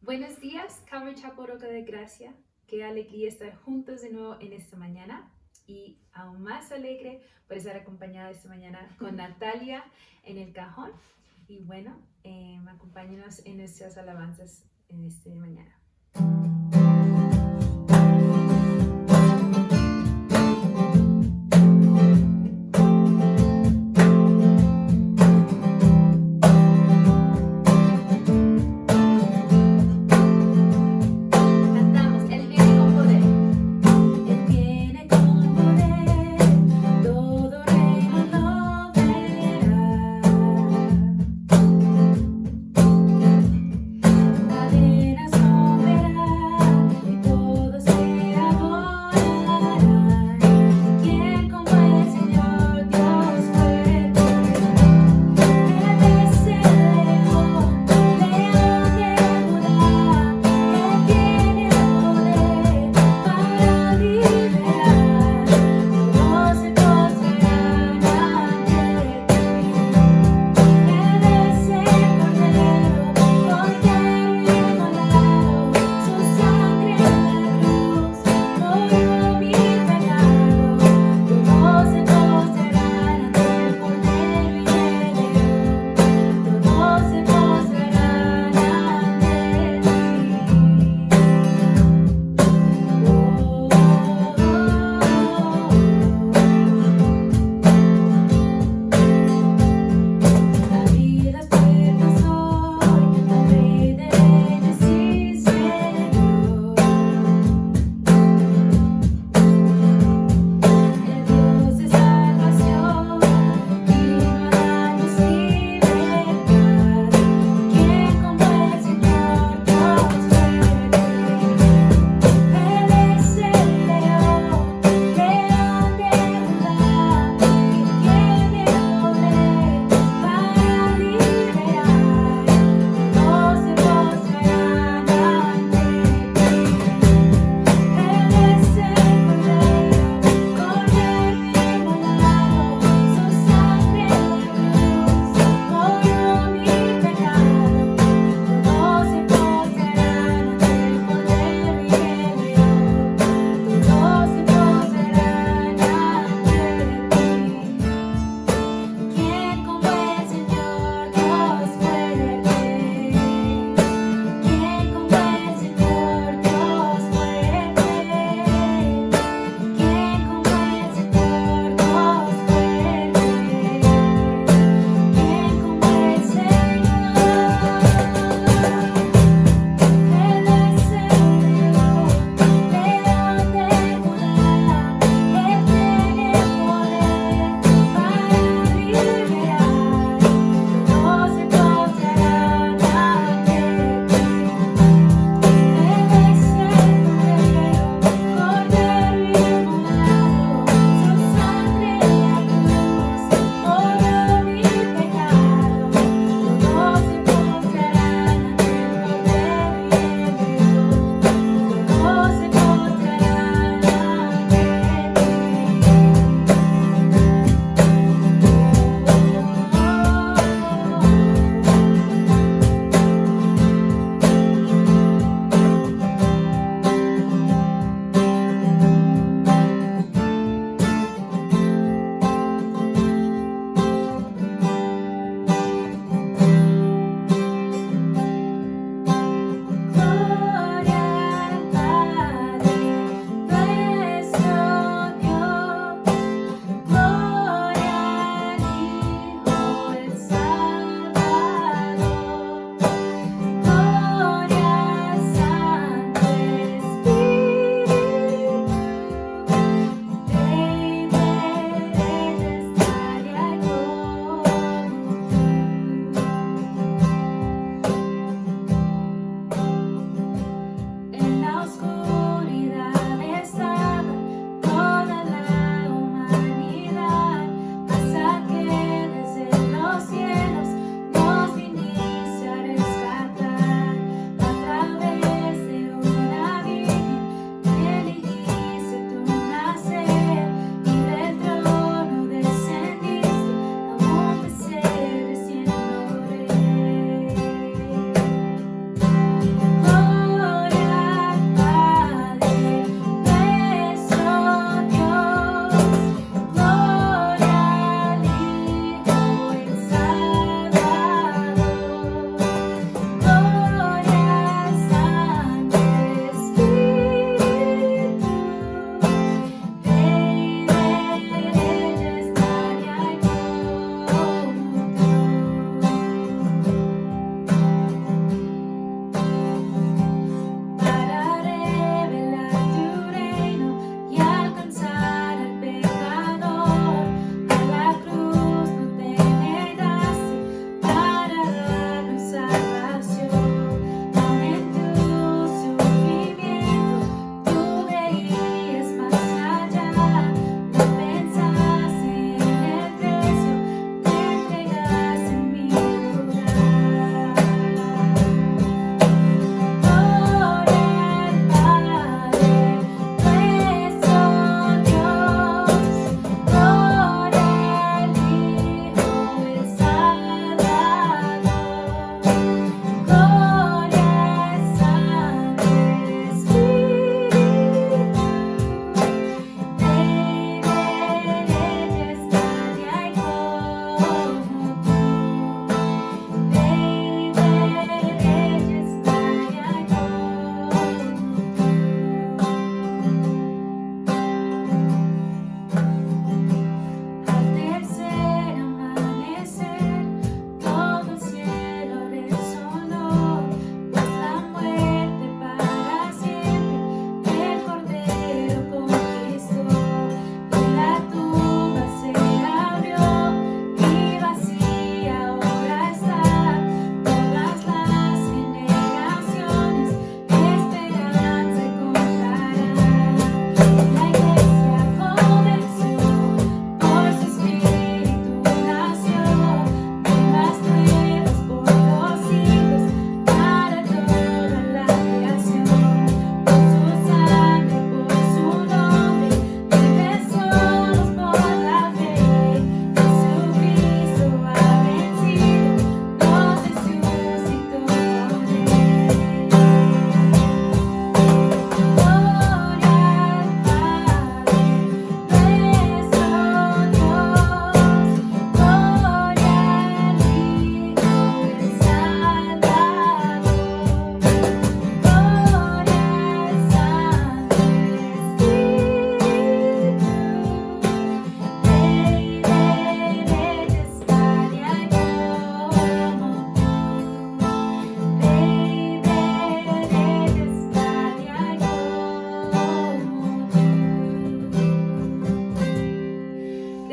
Buenos días, Calvary Chapel Roca de Gracia. Qué alegría estar juntos de nuevo en esta mañana y aún más alegre por estar acompañada esta mañana con Natalia en el cajón. Y bueno, acompáñenos en nuestras alabanzas en esta mañana. Cadenas romperá.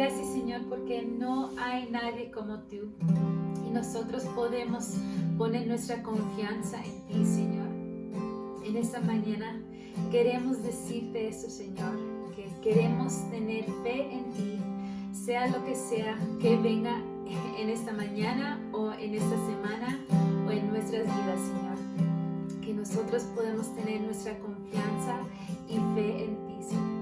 gracias, Señor, porque no hay nadie como tú. Y nosotros podemos poner nuestra confianza en ti, Señor. En esta mañana queremos decirte eso, Señor, que queremos tener fe en ti, sea lo que sea que venga en esta mañana o en esta semana o en nuestras vidas, Señor. Que nosotros podemos tener nuestra confianza y fe en ti, Señor.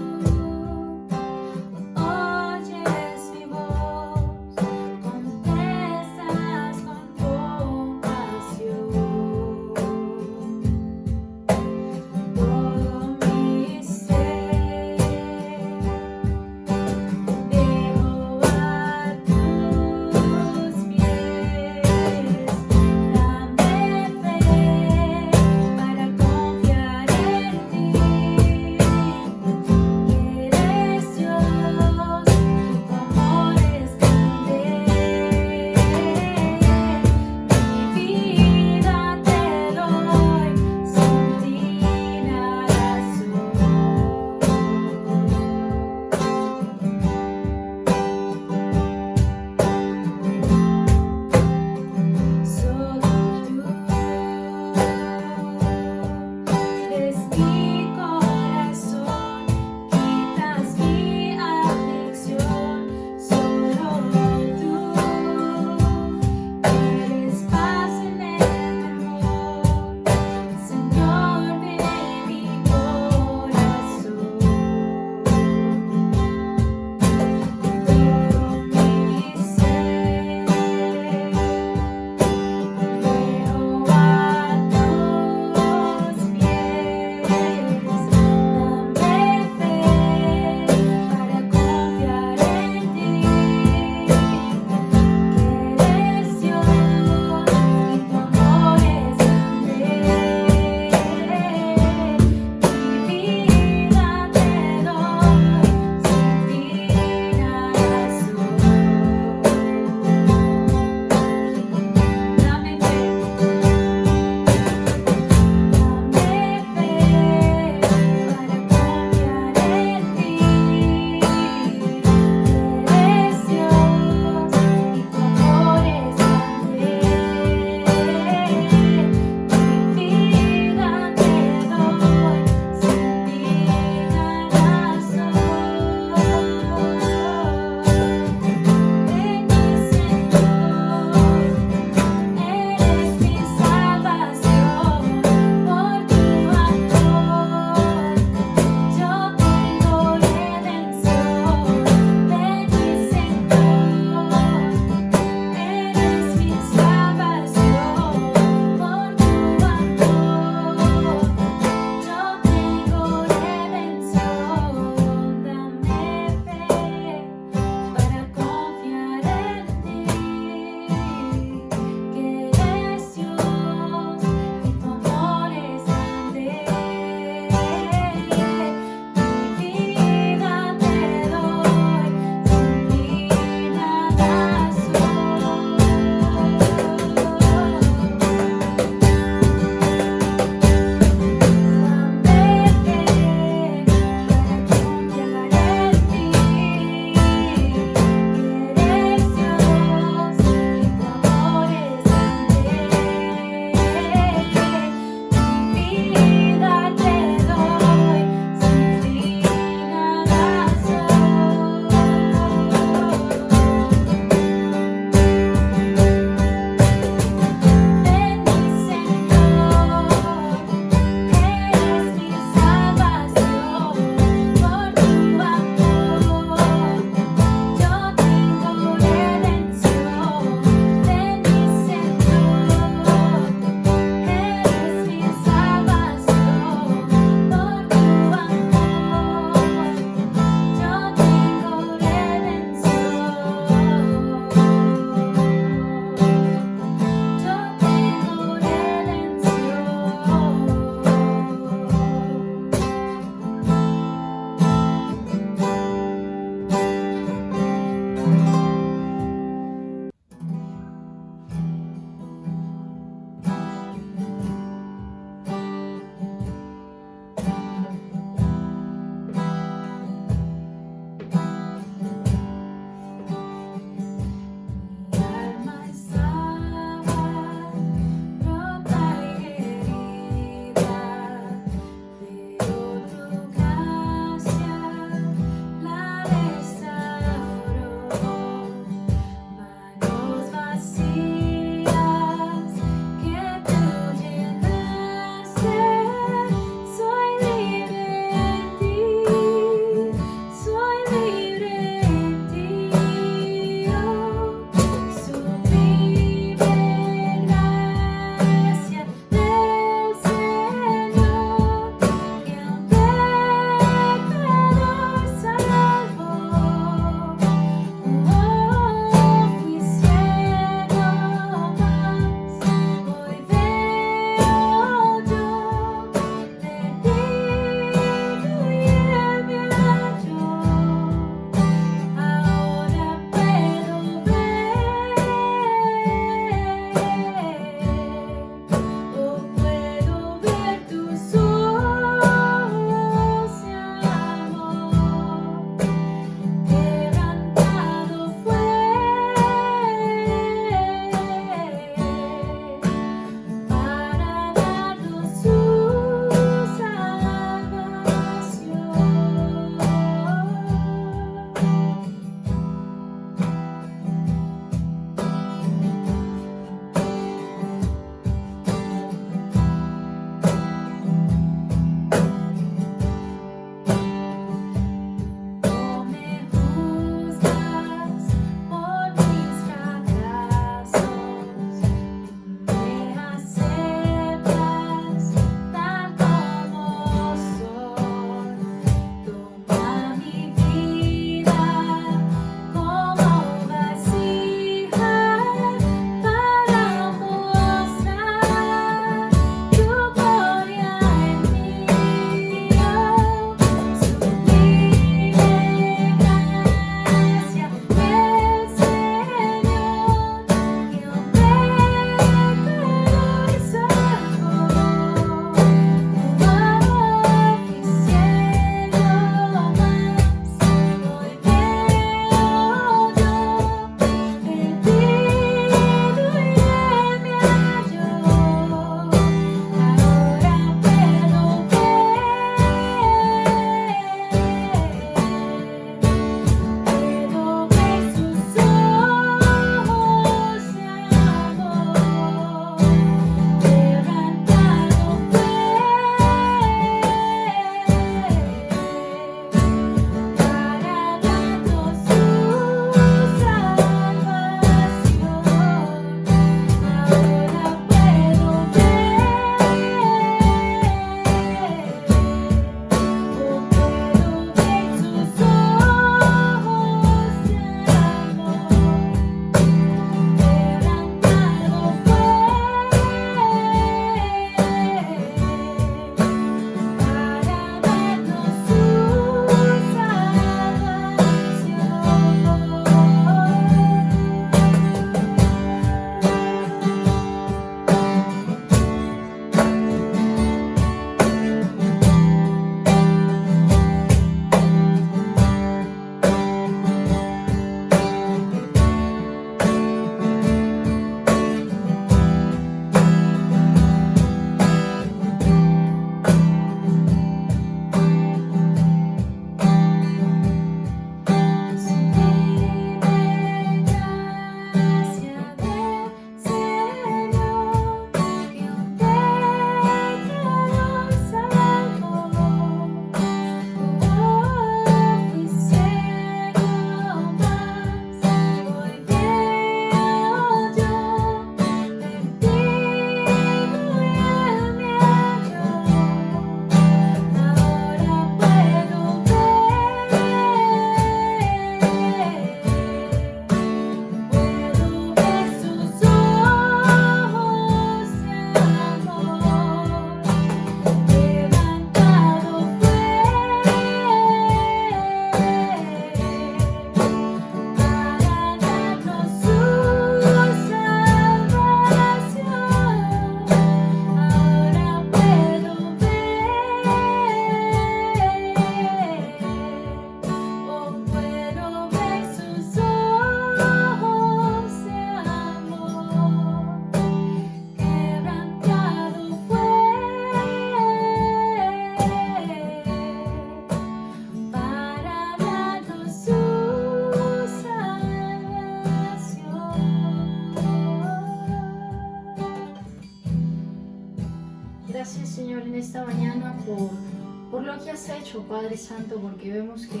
por lo que has hecho, Padre Santo, porque vemos que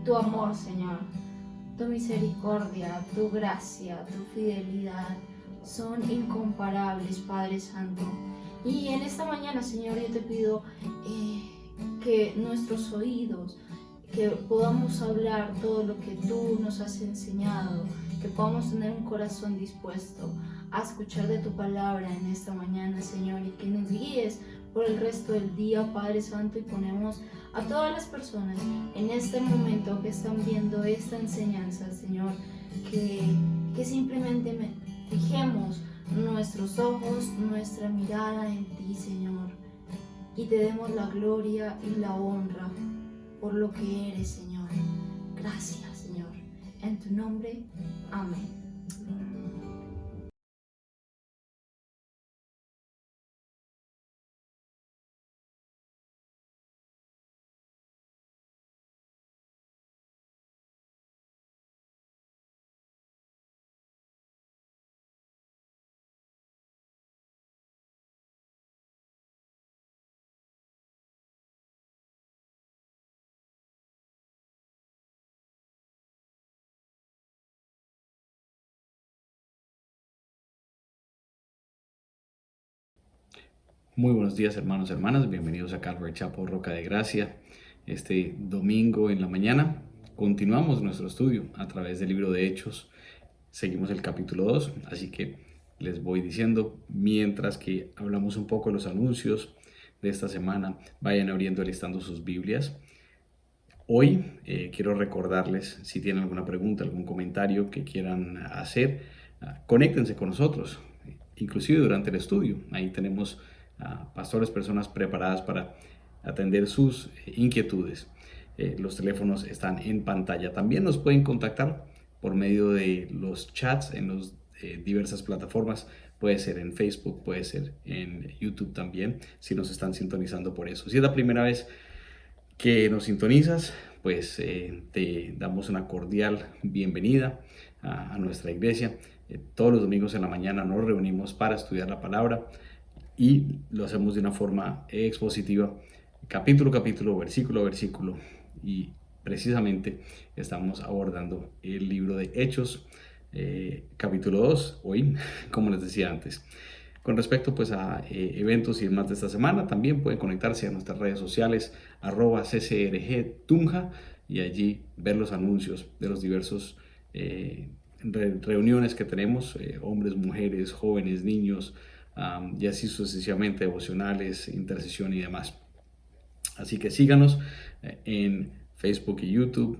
tu amor, Señor, tu misericordia, tu gracia, tu fidelidad son incomparables, Padre Santo. Y en esta mañana, Señor, yo te pido que nuestros oídos, que podamos hablar todo lo que tú nos has enseñado, que podamos tener un corazón dispuesto a escuchar de tu palabra en esta mañana, Señor, y que nos guíes por el resto del día, Padre Santo, y ponemos a todas las personas en este momento que están viendo esta enseñanza, Señor, que simplemente fijemos nuestros ojos, nuestra mirada en ti, Señor, y te demos la gloria y la honra por lo que eres, Señor. Gracias, Señor. En tu nombre, amén. Muy buenos días, hermanos y hermanas, bienvenidos a Calvary Chapel Roca de Gracia. Este domingo en la mañana continuamos nuestro estudio a través del libro de Hechos. Seguimos el capítulo 2, así que les voy diciendo mientras que hablamos un poco de los anuncios de esta semana. Vayan abriendo y listando sus Biblias. Hoy quiero recordarles, si tienen alguna pregunta, algún comentario que quieran hacer, conéctense con nosotros, inclusive durante el estudio. Ahí tenemos pastores, personas preparadas para atender sus inquietudes. Los teléfonos están en pantalla. También nos pueden contactar por medio de los chats en las diversas plataformas. Puede ser en Facebook, puede ser en YouTube también, si nos están sintonizando por eso. Si es la primera vez que nos sintonizas, pues te damos una cordial bienvenida a nuestra iglesia. Todos los domingos en la mañana nos reunimos para estudiar la palabra y lo hacemos de una forma expositiva, capítulo a capítulo, versículo a versículo, y precisamente estamos abordando el libro de Hechos, capítulo 2, hoy, como les decía antes. Con respecto pues a eventos y demás de esta semana, también pueden conectarse a nuestras redes sociales @ccrgtunja y allí ver los anuncios de los diversos reuniones que tenemos, hombres, mujeres, jóvenes, niños, y así sucesivamente, devocionales, intercesión y demás. Así que síganos en Facebook y YouTube,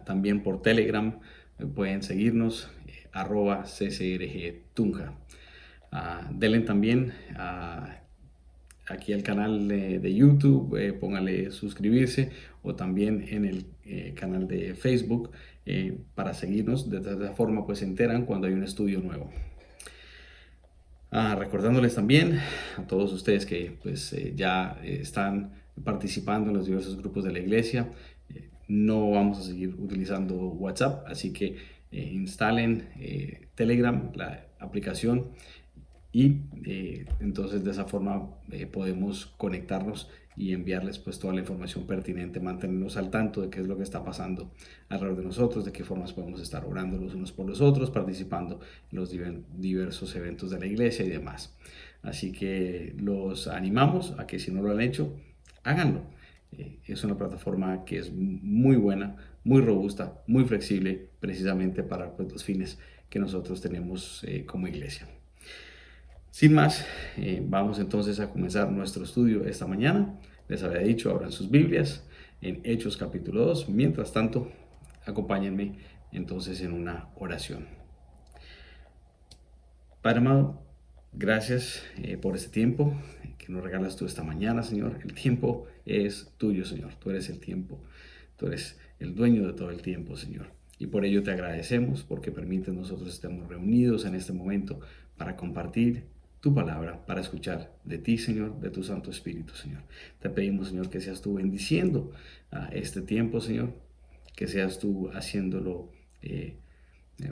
también por Telegram pueden seguirnos @ccrgtunja. Denle también aquí al canal de YouTube, póngale suscribirse, o también en el canal de Facebook para seguirnos. De esta forma pues se enteran cuando hay un estudio nuevo. Recordándoles también a todos ustedes que pues ya están participando en los diversos grupos de la iglesia. No vamos a seguir utilizando WhatsApp, así que instalen Telegram, la aplicación, y entonces de esa forma podemos conectarnos y enviarles pues toda la información pertinente, mantenernos al tanto de qué es lo que está pasando alrededor de nosotros, de qué formas podemos estar orando los unos por los otros, participando en los diversos eventos de la iglesia y demás. Así que los animamos a que si no lo han hecho, háganlo. Es una plataforma que es muy buena, muy robusta, muy flexible, precisamente para pues, los fines que nosotros tenemos como iglesia. Sin más, vamos entonces a comenzar nuestro estudio esta mañana. Les había dicho, abran sus Biblias en Hechos capítulo 2. Mientras tanto, acompáñenme entonces en una oración. Padre amado, gracias por este tiempo que nos regalas tú esta mañana, Señor. El tiempo es tuyo, Señor. Tú eres el tiempo. Tú eres el dueño de todo el tiempo, Señor. Y por ello te agradecemos porque permites nosotros estemos reunidos en este momento para compartir tu palabra, para escuchar de ti, Señor, de tu Santo Espíritu, Señor. Te pedimos, Señor, que seas tú bendiciendo este tiempo, Señor, que seas tú haciéndolo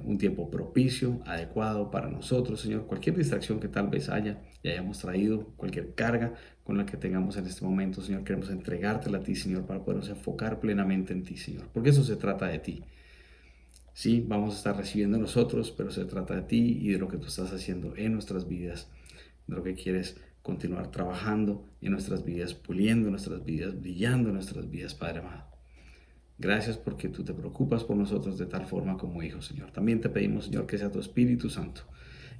un tiempo propicio, adecuado para nosotros, Señor. Cualquier distracción que tal vez haya y hayamos traído, cualquier carga con la que tengamos en este momento, Señor, queremos entregártela a ti, Señor, para podernos enfocar plenamente en ti, Señor, porque eso se trata de ti. Sí, vamos a estar recibiendo nosotros, pero se trata de ti y de lo que tú estás haciendo en nuestras vidas, de lo que quieres continuar trabajando en nuestras vidas, puliendo nuestras vidas, brillando en nuestras vidas, Padre amado. Gracias porque tú te preocupas por nosotros de tal forma como hijos, Señor. También te pedimos, Señor, que sea tu Espíritu Santo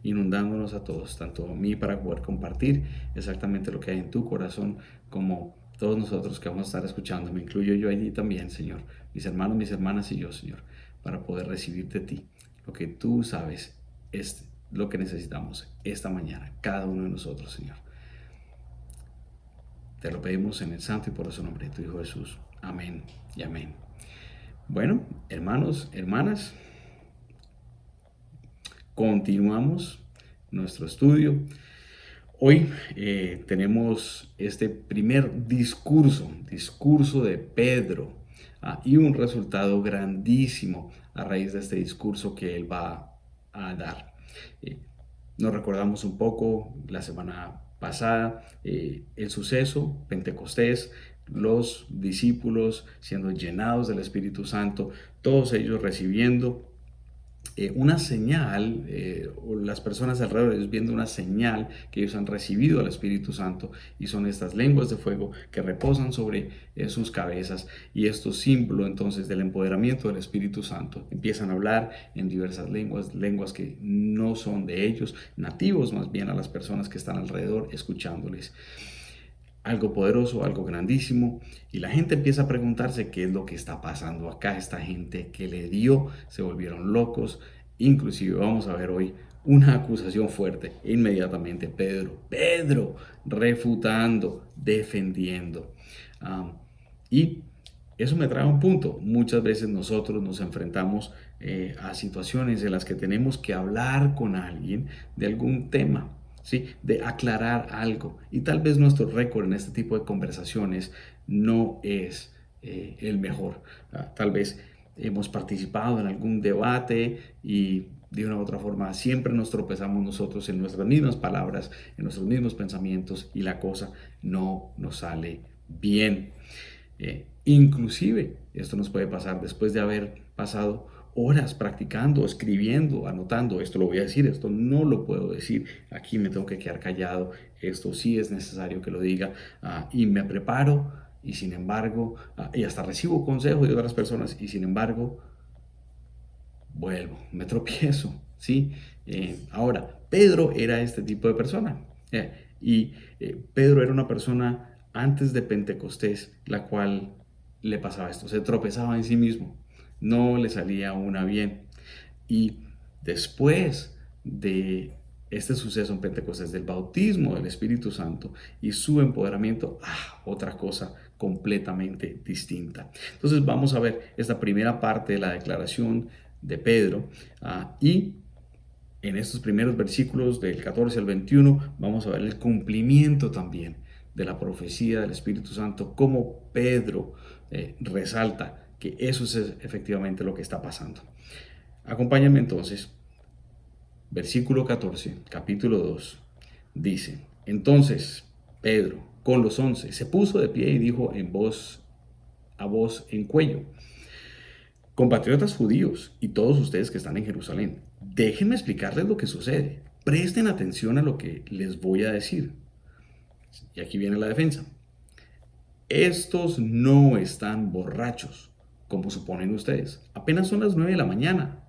inundándonos a todos, tanto a mí para poder compartir exactamente lo que hay en tu corazón, como todos nosotros que vamos a estar escuchando. Me incluyo yo allí también, Señor. Mis hermanos, mis hermanas y yo, Señor, para poder recibir de ti lo que tú sabes es lo que necesitamos esta mañana, cada uno de nosotros, Señor. Te lo pedimos en el santo y poderoso nombre de tu Hijo Jesús. Amén y amén. Bueno, hermanos, hermanas, continuamos nuestro estudio. Hoy tenemos este primer discurso de Pedro, y un resultado grandísimo a raíz de este discurso que él va a dar. Nos recordamos un poco la semana pasada el suceso, Pentecostés, los discípulos siendo llenados del Espíritu Santo, todos ellos recibiendo una señal, o las personas alrededor de ellos viendo una señal que ellos han recibido al Espíritu Santo, y son estas lenguas de fuego que reposan sobre sus cabezas, y esto símbolo entonces del empoderamiento del Espíritu Santo. Empiezan a hablar en diversas lenguas que no son de ellos, nativos más bien a las personas que están alrededor escuchándoles. Algo poderoso, algo grandísimo, y la gente empieza a preguntarse qué es lo que está pasando acá. Esta gente que le dio, se volvieron locos. Inclusive vamos a ver hoy una acusación fuerte e inmediatamente Pedro refutando, defendiendo. Y eso me trae a un punto. Muchas veces nosotros nos enfrentamos a situaciones en las que tenemos que hablar con alguien de algún tema, ¿sí? De aclarar algo, y tal vez nuestro récord en este tipo de conversaciones no es el mejor. Tal vez hemos participado en algún debate y de una u otra forma siempre nos tropezamos nosotros en nuestras mismas palabras, en nuestros mismos pensamientos, y la cosa no nos sale bien. Inclusive esto nos puede pasar después de haber pasado horas practicando, escribiendo, anotando. Esto lo voy a decir, esto no lo puedo decir, aquí me tengo que quedar callado, esto sí es necesario que lo diga, y me preparo, y sin embargo, y hasta recibo consejos de otras personas, y sin embargo vuelvo, me tropiezo, ¿sí? Ahora, Pedro era este tipo de persona, y Pedro era una persona antes de Pentecostés, la cual le pasaba esto, se tropezaba en sí mismo, no le salía una bien. Y después de este suceso en Pentecostés, del bautismo del Espíritu Santo y su empoderamiento, otra cosa completamente distinta. Entonces vamos a ver esta primera parte de la declaración de Pedro, y en estos primeros versículos del 14 al 21 vamos a ver el cumplimiento también de la profecía del Espíritu Santo, como Pedro resalta que eso es efectivamente lo que está pasando. Acompáñenme entonces. Versículo 14, capítulo 2, dice: Entonces Pedro, con los 11, se puso de pie y dijo a voz en cuello: Compatriotas judíos y todos ustedes que están en Jerusalén, déjenme explicarles lo que sucede. Presten atención a lo que les voy a decir. Y aquí viene la defensa. Estos no están borrachos, como suponen ustedes. Apenas son las 9 de la mañana.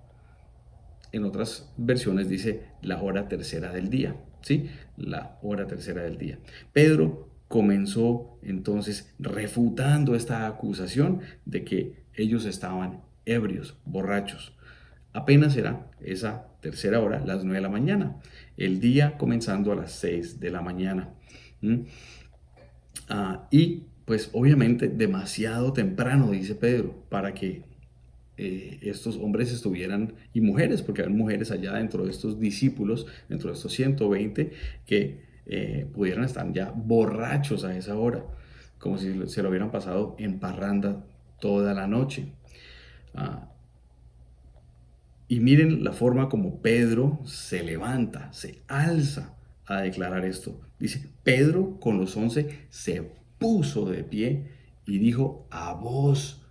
En otras versiones dice la hora tercera del día, ¿sí? La hora tercera del día. Pedro comenzó entonces refutando esta acusación de que ellos estaban ebrios, borrachos. Apenas era esa tercera hora, las 9 de la mañana. El día comenzando a las 6 de la mañana. Y pues obviamente demasiado temprano, dice Pedro, para que estos hombres estuvieran, y mujeres, porque hay mujeres allá dentro de estos discípulos, dentro de estos 120, que pudieran estar ya borrachos a esa hora, como si se lo hubieran pasado en parranda toda la noche. Y miren la forma como Pedro se levanta, se alza a declarar esto. Dice, Pedro con los 11 se puso de pie y dijo a voz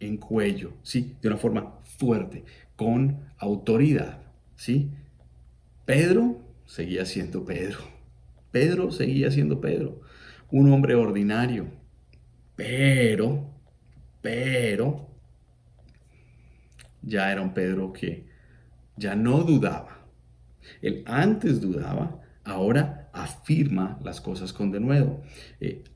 en cuello, ¿sí? De una forma fuerte, con autoridad, ¿sí? Pedro seguía siendo Pedro. Pedro seguía siendo Pedro, un hombre ordinario. Pero, ya era un Pedro que ya no dudaba. Él antes dudaba, ahora afirma las cosas con denuedo.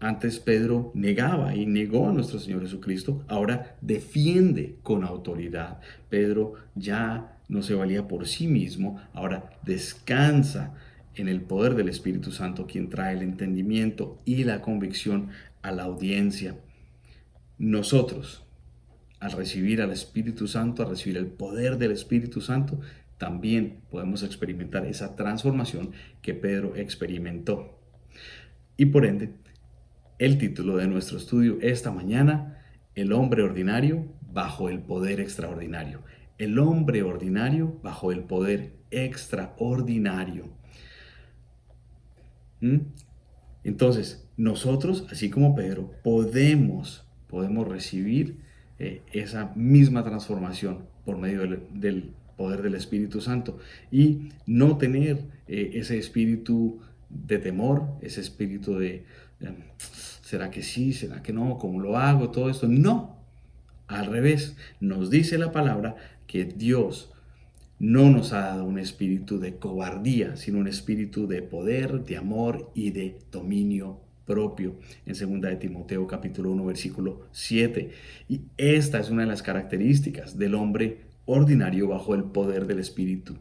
Antes Pedro negaba y negó a nuestro Señor Jesucristo, ahora defiende con autoridad. Pedro ya no se valía por sí mismo, ahora descansa en el poder del Espíritu Santo, quien trae el entendimiento y la convicción a la audiencia. Nosotros, al recibir al Espíritu Santo, al recibir el poder del Espíritu Santo, también podemos experimentar esa transformación que Pedro experimentó. Y por ende, el título de nuestro estudio esta mañana, el hombre ordinario bajo el poder extraordinario. El hombre ordinario bajo el poder extraordinario. Entonces, nosotros, así como Pedro, podemos recibir esa misma transformación por medio del poder del Espíritu Santo y no tener ese espíritu de temor, ese espíritu de ¿será que sí? ¿Será que no? ¿Cómo lo hago? Todo esto. No, al revés, nos dice la palabra que Dios no nos ha dado un espíritu de cobardía, sino un espíritu de poder, de amor y de dominio propio, en 2 de Timoteo capítulo 1 versículo 7. Y esta es una de las características del hombre ordinario bajo el poder del Espíritu,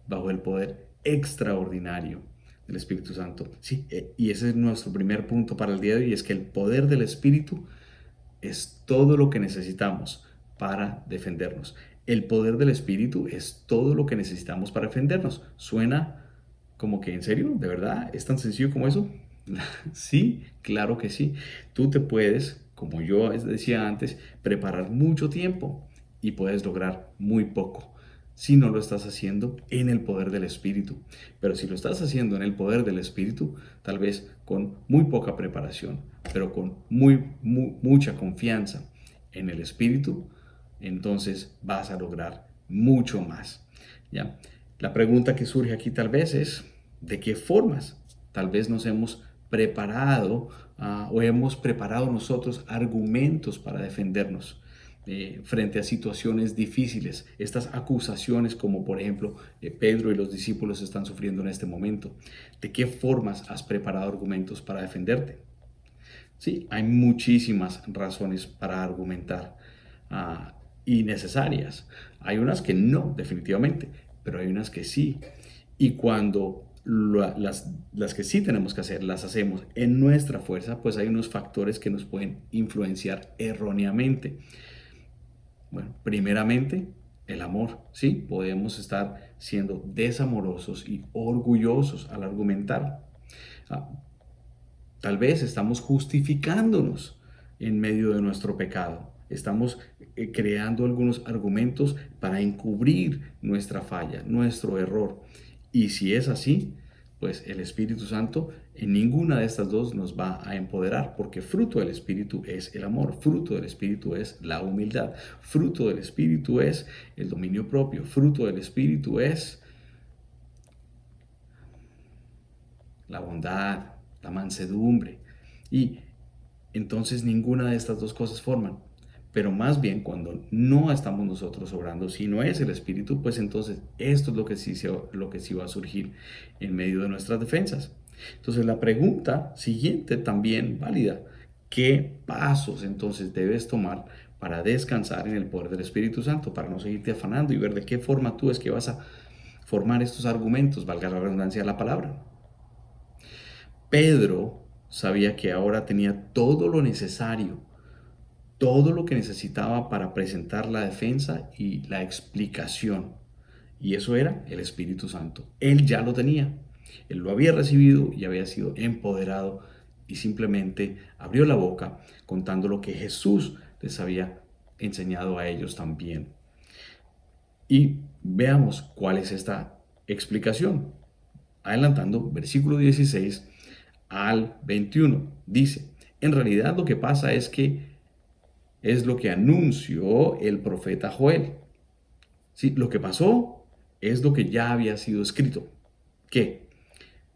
bajo el poder extraordinario del Espíritu Santo. Sí, y ese es nuestro primer punto para el día de hoy, es que el poder del Espíritu es todo lo que necesitamos para defendernos. El poder del Espíritu es todo lo que necesitamos para defendernos. ¿Suena como que en serio? ¿De verdad? ¿Es tan sencillo como eso? Sí, claro que sí. Tú te puedes, como yo decía antes, preparar mucho tiempo y puedes lograr muy poco si no lo estás haciendo en el poder del Espíritu. Pero si lo estás haciendo en el poder del Espíritu, tal vez con muy poca preparación, pero con mucha confianza en el Espíritu, entonces vas a lograr mucho más. ¿Ya? La pregunta que surge aquí tal vez es, ¿de qué formas? Tal vez nos hemos preparado o hemos preparado nosotros argumentos para defendernos frente a situaciones difíciles, estas acusaciones como por ejemplo Pedro y los discípulos están sufriendo en este momento. ¿De qué formas has preparado argumentos para defenderte? Sí, hay muchísimas razones para argumentar y necesarias. Hay unas que no, definitivamente, pero hay unas que sí. Y cuando las que sí tenemos que hacer, las hacemos en nuestra fuerza, pues hay unos factores que nos pueden influenciar erróneamente. Bueno, primeramente, el amor, ¿sí? Podemos estar siendo desamorosos y orgullosos al argumentar. Tal vez estamos justificándonos en medio de nuestro pecado. Estamos creando algunos argumentos para encubrir nuestra falla, nuestro error. Y si es así, pues el Espíritu Santo en ninguna de estas dos nos va a empoderar, porque fruto del Espíritu es el amor, fruto del Espíritu es la humildad, fruto del Espíritu es el dominio propio, fruto del Espíritu es la bondad, la mansedumbre. Y entonces ninguna de estas dos cosas forman. Pero más bien cuando no estamos nosotros obrando, si no es el Espíritu, pues entonces esto es lo que sí va a surgir en medio de nuestras defensas. Entonces la pregunta siguiente también válida, ¿qué pasos entonces debes tomar para descansar en el poder del Espíritu Santo, para no seguirte afanando y ver de qué forma tú es que vas a formar estos argumentos, valga la redundancia de la palabra? Pedro sabía que ahora tenía todo lo necesario, todo lo que necesitaba para presentar la defensa y la explicación. Y eso era el Espíritu Santo. Él ya lo tenía. Él lo había recibido y había sido empoderado y simplemente abrió la boca contando lo que Jesús les había enseñado a ellos también. Y veamos cuál es esta explicación. Adelantando, versículo 16 al 21, dice, en realidad lo que pasa es que es lo que anunció el profeta Joel. Sí, lo que pasó es lo que ya había sido escrito. ¿Qué?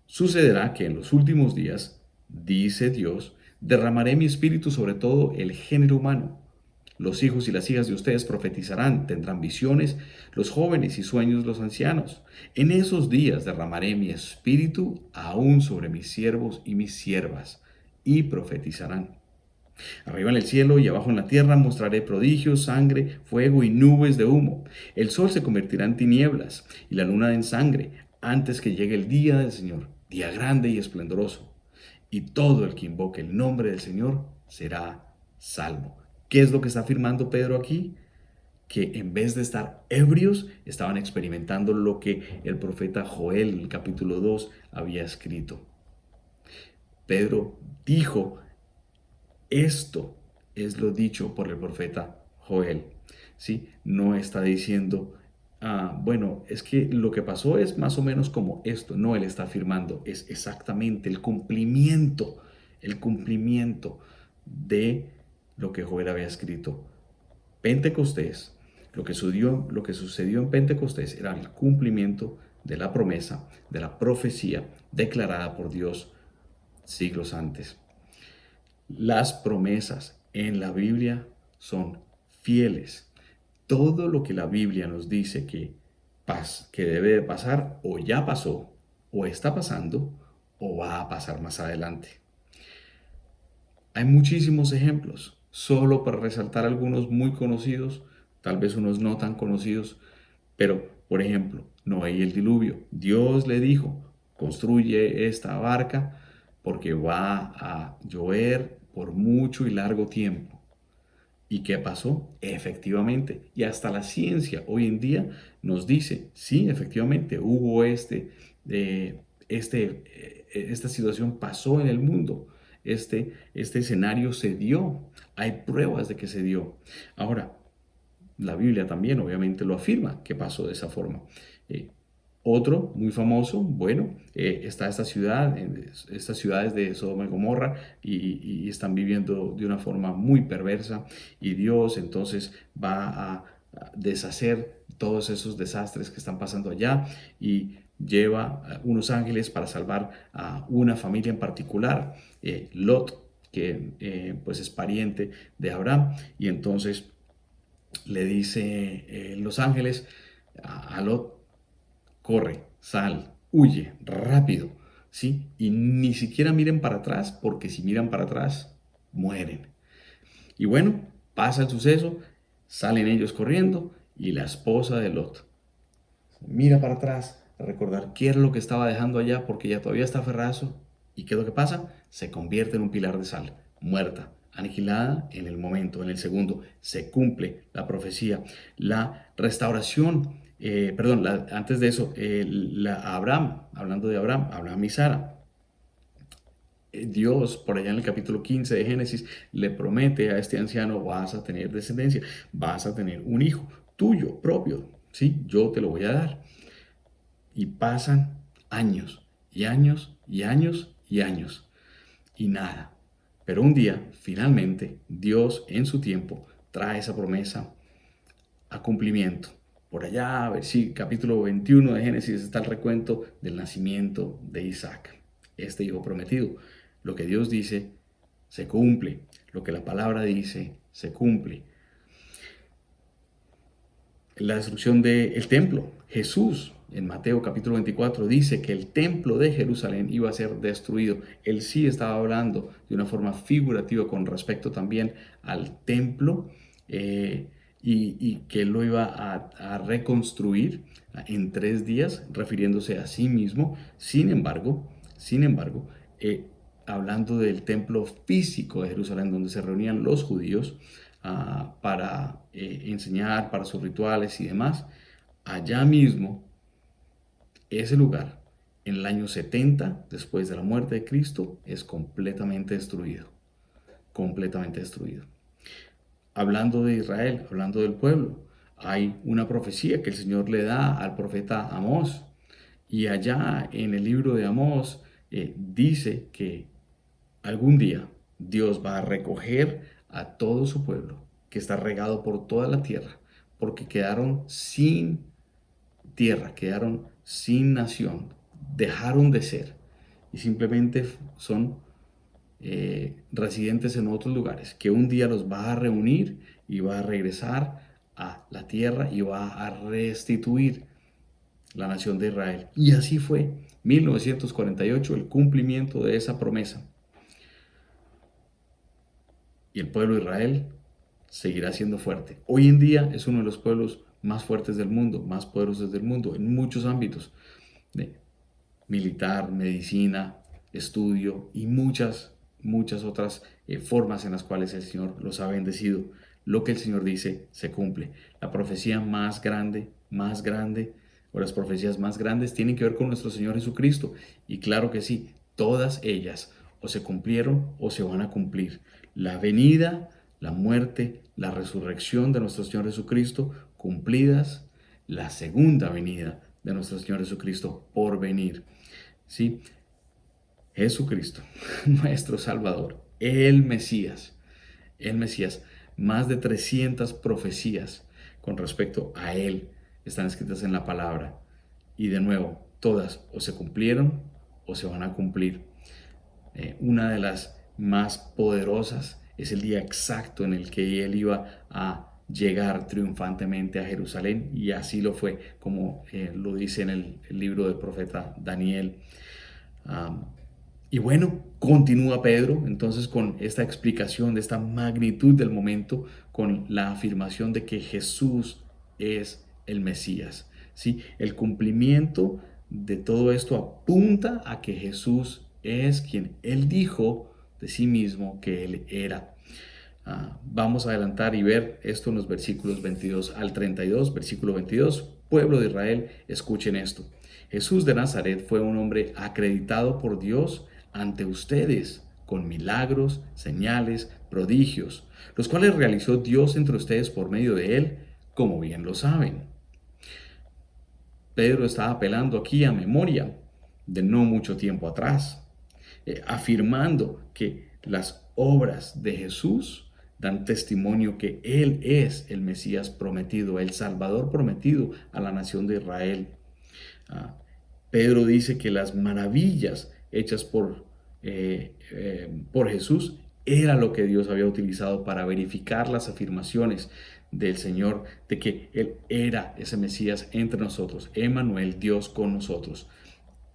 Sucederá que en los últimos días, dice Dios, derramaré mi espíritu sobre todo el género humano. Los hijos y las hijas de ustedes profetizarán, tendrán visiones, los jóvenes y sueños los ancianos. En esos días derramaré mi espíritu aún sobre mis siervos y mis siervas, y profetizarán. Arriba en el cielo y abajo en la tierra mostraré prodigios, sangre, fuego y nubes de humo. El sol se convertirá en tinieblas y la luna en sangre antes que llegue el día del Señor, día grande y esplendoroso. Y todo el que invoque el nombre del Señor será salvo. ¿Qué es lo que está afirmando Pedro aquí? Que en vez de estar ebrios, estaban experimentando lo que el profeta Joel, en el capítulo 2, había escrito. Pedro dijo, esto es lo dicho por el profeta Joel. ¿Sí? No está diciendo, bueno, es que lo que pasó es más o menos como esto. No, él está afirmando, es exactamente el cumplimiento de lo que Joel había escrito. Pentecostés, lo que sucedió en Pentecostés era el cumplimiento de la promesa, de la profecía declarada por Dios siglos antes. Las promesas en la Biblia son fieles. Todo lo que la Biblia nos dice que debe de pasar, o ya pasó, o está pasando, o va a pasar más adelante. Hay muchísimos ejemplos, solo para resaltar algunos muy conocidos, tal vez unos no tan conocidos, pero por ejemplo, Noé y el diluvio. Dios le dijo, construye esta barca porque va a llover por mucho y largo tiempo. ¿Y qué pasó? Efectivamente, y hasta la ciencia hoy en día nos dice, sí, efectivamente, hubo esta situación pasó en el mundo, este escenario se dio, hay pruebas de que se dio. Ahora, la Biblia también obviamente lo afirma que pasó de esa forma. Otro muy famoso, bueno, está estas ciudades de Sodoma y Gomorra y están viviendo de una forma muy perversa y Dios entonces va a deshacer todos esos desastres que están pasando allá y lleva unos ángeles para salvar a una familia en particular, Lot, que pues es pariente de Abraham, y entonces le dice los ángeles a Lot, corre, sal, huye, rápido, ¿sí? Y ni siquiera miren para atrás, porque si miran para atrás, mueren. Y bueno, pasa el suceso, salen ellos corriendo y la esposa de Lot mira para atrás a recordar qué era lo que estaba dejando allá, porque ya todavía está aferrado. ¿Y qué es lo que pasa? Se convierte en un pilar de sal, muerta, aniquilada en el momento, en el segundo. Se cumple la profecía, la restauración. Antes de eso, Abraham, hablando de Abraham y Sara, Dios, por allá en el capítulo 15 de Génesis, le promete a este anciano, vas a tener descendencia, vas a tener un hijo tuyo propio, ¿sí? Yo te lo voy a dar. Y pasan años, y años, y años, y años, y nada. Pero un día, finalmente, Dios en su tiempo trae esa promesa a cumplimiento. Por allá, a ver si capítulo 21 de Génesis está el recuento del nacimiento de Isaac, este hijo prometido. Lo que Dios dice se cumple, lo que la palabra dice se cumple. La destrucción del templo. Jesús en Mateo capítulo 24 dice que el templo de Jerusalén iba a ser destruido. Él sí estaba hablando de una forma figurativa con respecto también al templo, y que él lo iba a reconstruir en 3 días, refiriéndose a sí mismo. Sin embargo, hablando del templo físico de Jerusalén, donde se reunían los judíos para enseñar, para sus rituales y demás, allá mismo, ese lugar, en el año 70, después de la muerte de Cristo, es completamente destruido. Completamente destruido. Hablando de Israel, hablando del pueblo, hay una profecía que el Señor le da al profeta Amós. Y allá en el libro de Amós dice que algún día Dios va a recoger a todo su pueblo que está regado por toda la tierra, porque quedaron sin tierra, quedaron sin nación, dejaron de ser y simplemente son residentes en otros lugares, que un día los va a reunir y va a regresar a la tierra y va a restituir la nación de Israel. Y así fue, 1948, el cumplimiento de esa promesa. Y el pueblo de Israel seguirá siendo fuerte. Hoy en día es uno de los pueblos más fuertes del mundo, más poderosos del mundo, en muchos ámbitos, militar, medicina, estudio y muchas otras formas en las cuales el Señor los ha bendecido. Lo que el Señor dice se cumple. La profecía más grande, o las profecías más grandes tienen que ver con nuestro Señor Jesucristo. Y claro que sí, todas ellas o se cumplieron o se van a cumplir. La venida, la muerte, la resurrección de nuestro Señor Jesucristo cumplidas, la segunda venida de nuestro Señor Jesucristo por venir. ¿Sí? Jesucristo, nuestro Salvador, el Mesías, más de 300 profecías con respecto a Él están escritas en la palabra. Y de nuevo, todas o se cumplieron o se van a cumplir. Una de las más poderosas es el día exacto en el que Él iba a llegar triunfantemente a Jerusalén, y así lo fue, como lo dice en el libro del profeta Daniel. Y bueno, continúa Pedro entonces con esta explicación de esta magnitud del momento, con la afirmación de que Jesús es el Mesías. ¿Sí? El cumplimiento de todo esto apunta a que Jesús es quien Él dijo de sí mismo que Él era. Vamos a adelantar y ver esto en los versículos 22 al 32. Versículo 22, pueblo de Israel, escuchen esto. Jesús de Nazaret fue un hombre acreditado por Dios ante ustedes con milagros, señales, prodigios, los cuales realizó Dios entre ustedes por medio de Él, como bien lo saben. Pedro está apelando aquí a memoria de no mucho tiempo atrás, afirmando que las obras de Jesús dan testimonio que Él es el Mesías prometido, el Salvador prometido a la nación de Israel. Pedro dice que las maravillas hechas por Jesús era lo que Dios había utilizado para verificar las afirmaciones del Señor de que Él era ese Mesías entre nosotros, Emmanuel, Dios con nosotros.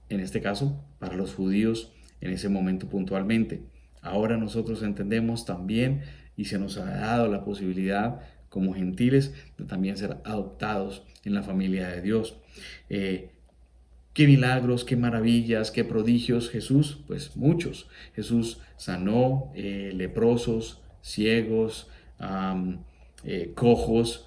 En este caso, para los judíos en ese momento puntualmente. Ahora nosotros entendemos también y se nos ha dado la posibilidad como gentiles de también ser adoptados en la familia de Dios. ¿Qué milagros, qué maravillas, qué prodigios Jesús? Pues muchos. Jesús sanó leprosos, ciegos, cojos.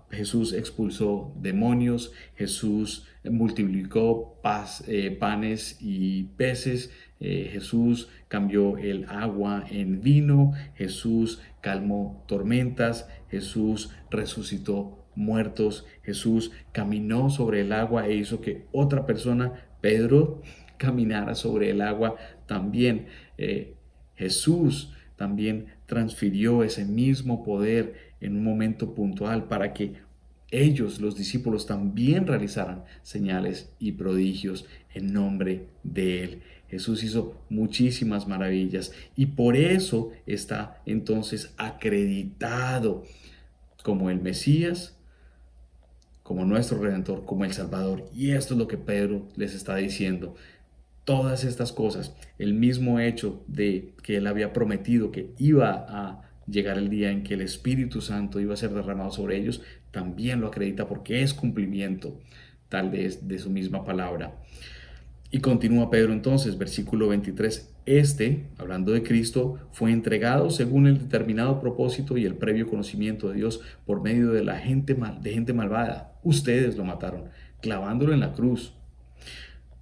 Jesús expulsó demonios. Jesús multiplicó panes y peces. Jesús cambió el agua en vino. Jesús calmó tormentas. Jesús resucitó muertos. Jesús caminó sobre el agua e hizo que otra persona, Pedro, caminara sobre el agua también. Jesús también transfirió ese mismo poder en un momento puntual para que ellos, los discípulos, también realizaran señales y prodigios en nombre de Él. Jesús hizo muchísimas maravillas y por eso está entonces acreditado como el Mesías, como nuestro Redentor, como el Salvador. Y esto es lo que Pedro les está diciendo. Todas estas cosas, el mismo hecho de que Él había prometido que iba a llegar el día en que el Espíritu Santo iba a ser derramado sobre ellos, también lo acredita porque es cumplimiento tal vez de su misma palabra. Y continúa Pedro entonces, versículo 23. Hablando de Cristo, fue entregado según el determinado propósito y el previo conocimiento de Dios por medio de gente malvada. Ustedes lo mataron, clavándolo en la cruz.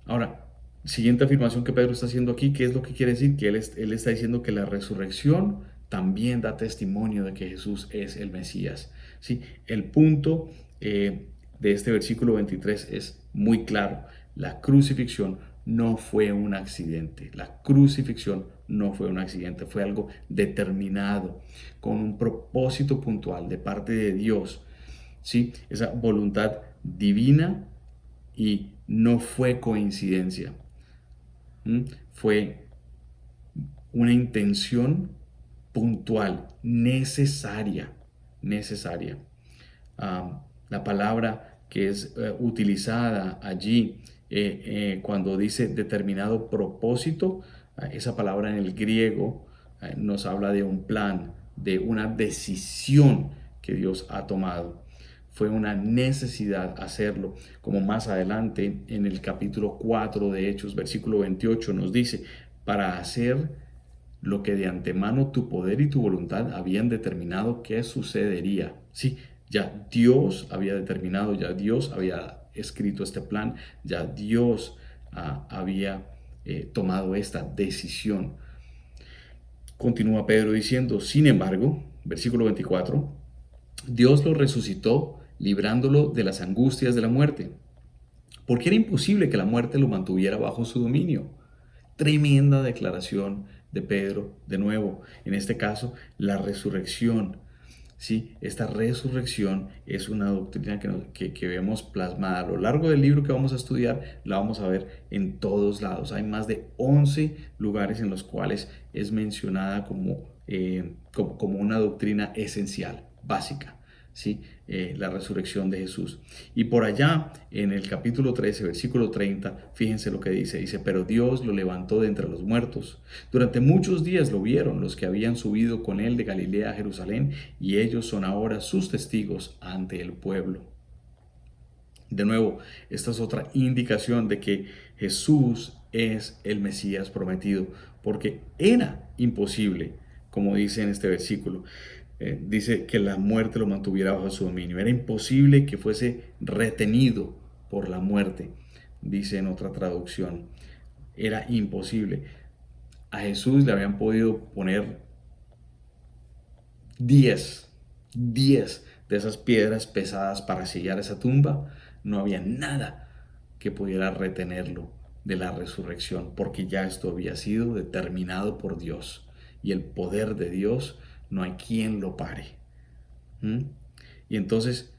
Ahora, siguiente afirmación que Pedro está haciendo aquí, ¿qué es lo que quiere decir? Que él está diciendo que la resurrección también da testimonio de que Jesús es el Mesías. ¿Sí? El punto de este versículo 23 es muy claro. La crucifixión no fue un accidente. La crucifixión no fue un accidente, fue algo determinado, con un propósito puntual de parte de Dios. ¿Sí? Esa voluntad divina, y no fue coincidencia. Fue una intención puntual, necesaria. La palabra que es utilizada allí cuando dice determinado propósito, esa palabra en el griego nos habla de un plan, de una decisión que Dios ha tomado. Fue una necesidad hacerlo, como más adelante en el capítulo 4 de Hechos, versículo 28 nos dice, para hacer lo que de antemano tu poder y tu voluntad habían determinado que sucedería. Sí, ya Dios había determinado, ya Dios había escrito este plan, ya Dios había tomado esta decisión. Continúa Pedro diciendo, sin embargo, versículo 24, Dios lo resucitó librándolo de las angustias de la muerte, porque era imposible que la muerte lo mantuviera bajo su dominio. Tremenda declaración de Pedro, de nuevo, en este caso, la resurrección. Sí, esta resurrección es una doctrina que vemos plasmada a lo largo del libro que vamos a estudiar, la vamos a ver en todos lados. Hay más de 11 lugares en los cuales es mencionada como una doctrina esencial, básica. ¿Sí? La resurrección de Jesús. Y por allá en el capítulo 13, versículo 30, fíjense lo que dice, pero Dios lo levantó de entre los muertos. Durante muchos días lo vieron los que habían subido con él de Galilea a Jerusalén, y ellos son ahora sus testigos ante el pueblo. De nuevo, esta es otra indicación de que Jesús es el Mesías prometido, porque era imposible, como dice en este versículo, dice que la muerte lo mantuviera bajo su dominio. Era imposible que fuese retenido por la muerte, dice en otra traducción. Era imposible. A Jesús le habían podido poner 10 de esas piedras pesadas para sellar esa tumba. No había nada que pudiera retenerlo de la resurrección, porque ya esto había sido determinado por Dios, y el poder de Dios no hay quien lo pare. Y entonces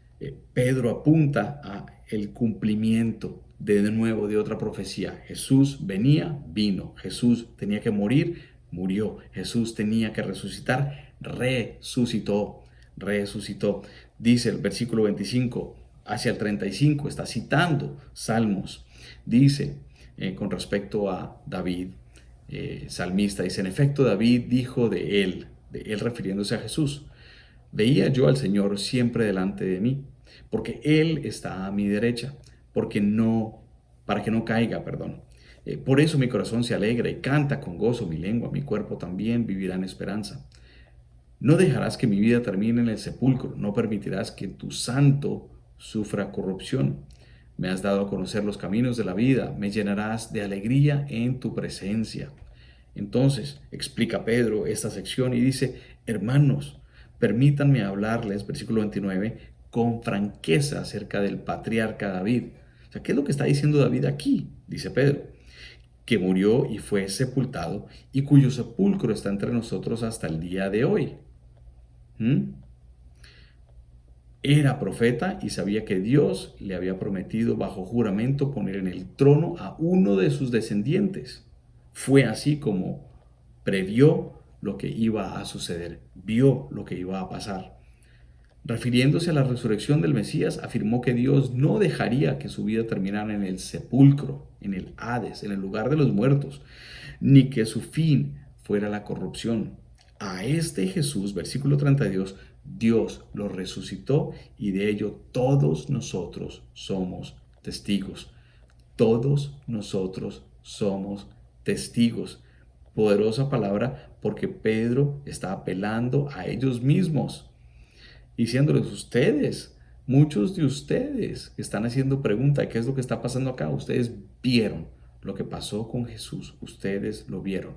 Pedro apunta a el cumplimiento de nuevo de otra profecía. Jesús vino. Jesús tenía que morir, murió. Jesús tenía que resucitar, resucitó. Dice el versículo 25 hacia el 35, está citando Salmos. Dice con respecto a David, salmista, dice, en efecto David dijo de él refiriéndose a Jesús, veía yo al Señor siempre delante de mí, porque Él está a mi derecha, para que no caiga. Por eso mi corazón se alegra y canta con gozo mi lengua, mi cuerpo también vivirá en esperanza. No dejarás que mi vida termine en el sepulcro, no permitirás que tu santo sufra corrupción. Me has dado a conocer los caminos de la vida, me llenarás de alegría en tu presencia. Entonces explica Pedro esta sección y dice, hermanos, permítanme hablarles, versículo 29, con franqueza acerca del patriarca David. O sea, ¿qué es lo que está diciendo David aquí? Dice Pedro, que murió y fue sepultado, y cuyo sepulcro está entre nosotros hasta el día de hoy. Era profeta y sabía que Dios le había prometido bajo juramento poner en el trono a uno de sus descendientes. Fue así como previó lo que iba a suceder, vio lo que iba a pasar. Refiriéndose a la resurrección del Mesías, afirmó que Dios no dejaría que su vida terminara en el sepulcro, en el Hades, en el lugar de los muertos, ni que su fin fuera la corrupción. A este Jesús, versículo 32, Dios lo resucitó, y de ello todos nosotros somos testigos. Todos nosotros somos testigos. Poderosa palabra, porque Pedro está apelando a ellos mismos, diciéndoles, muchos de ustedes que están haciendo pregunta, ¿qué es lo que está pasando acá? Ustedes vieron lo que pasó con Jesús, ustedes lo vieron.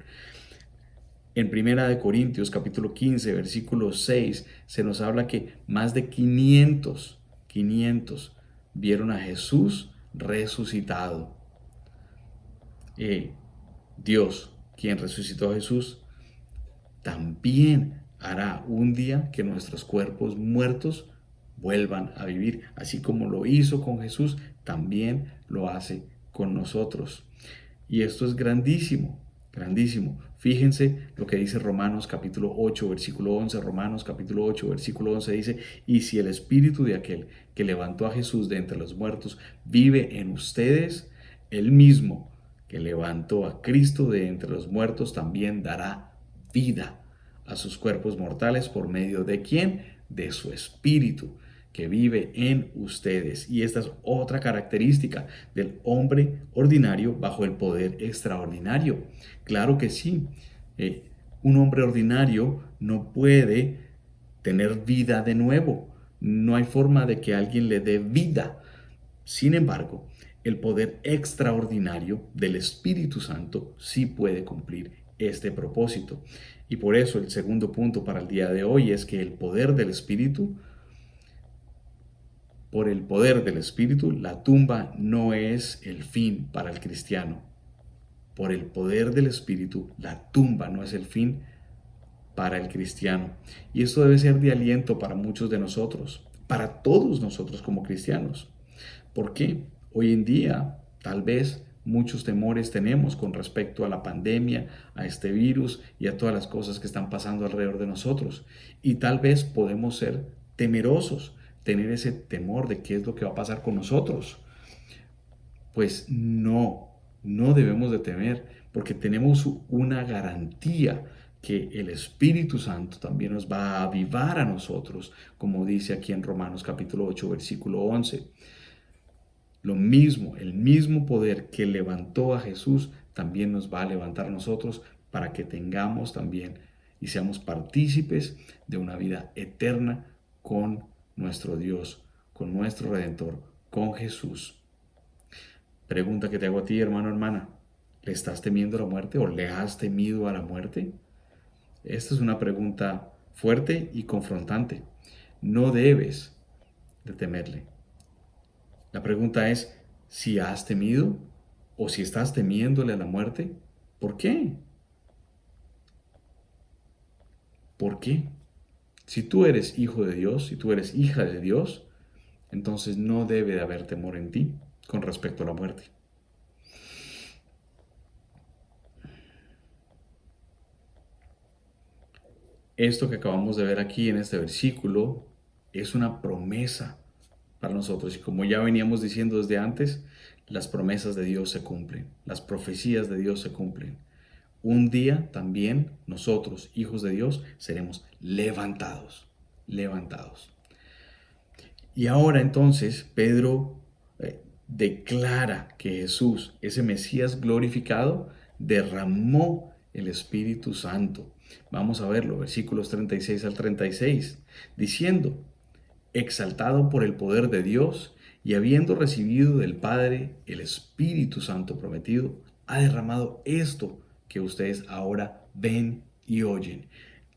En 1 Corintios capítulo 15, versículo 6, se nos habla que más de 500 vieron a Jesús resucitado. Dios, quien resucitó a Jesús, también hará un día que nuestros cuerpos muertos vuelvan a vivir. Así como lo hizo con Jesús, también lo hace con nosotros. Y esto es grandísimo, grandísimo. Fíjense lo que dice Romanos capítulo 8, versículo 11. Romanos capítulo 8, versículo 11 dice: y si el espíritu de aquel que levantó a Jesús de entre los muertos vive en ustedes, el mismo que levantó a Cristo de entre los muertos también dará vida a sus cuerpos mortales. ¿Por medio de quién? De su espíritu que vive en ustedes. Y esta es otra característica del hombre ordinario bajo el poder extraordinario. Claro que sí, un hombre ordinario no puede tener vida de nuevo. No hay forma de que alguien le dé vida. Sin embargo, el poder extraordinario del Espíritu Santo sí puede cumplir este propósito. Y por eso el segundo punto para el día de hoy es que el poder del Espíritu, por el poder del Espíritu, la tumba no es el fin para el cristiano. Por el poder del Espíritu, la tumba no es el fin para el cristiano. Y esto debe ser de aliento para muchos de nosotros, para todos nosotros como cristianos. ¿Por qué? Hoy en día, tal vez muchos temores tenemos con respecto a la pandemia, a este virus y a todas las cosas que están pasando alrededor de nosotros. Y tal vez podemos ser temerosos, tener ese temor de qué es lo que va a pasar con nosotros. Pues no debemos de temer, porque tenemos una garantía que el Espíritu Santo también nos va a avivar a nosotros, como dice aquí en Romanos capítulo 8, versículo 11. Lo mismo, el mismo poder que levantó a Jesús también nos va a levantar a nosotros para que tengamos también y seamos partícipes de una vida eterna con nuestro Dios, con nuestro Redentor, con Jesús. Pregunta que te hago a ti, hermano, hermana: ¿le estás temiendo a la muerte o le has temido a la muerte? Esta es una pregunta fuerte y confrontante. No debes de temerle. La pregunta es si has temido o si estás temiéndole a la muerte. ¿Por qué? ¿Por qué? Si tú eres hijo de Dios, si tú eres hija de Dios, entonces no debe de haber temor en ti con respecto a la muerte. Esto que acabamos de ver aquí en este versículo es una promesa para nosotros. Y como ya veníamos diciendo desde antes, las promesas de Dios se cumplen, las profecías de Dios se cumplen. Un día también nosotros, hijos de Dios, seremos levantados. Y ahora entonces Pedro declara que Jesús, ese Mesías glorificado, derramó el Espíritu Santo. Vamos a verlo, versículos 36 al 36, diciendo: exaltado por el poder de Dios y habiendo recibido del Padre el Espíritu Santo prometido, ha derramado esto que ustedes ahora ven y oyen.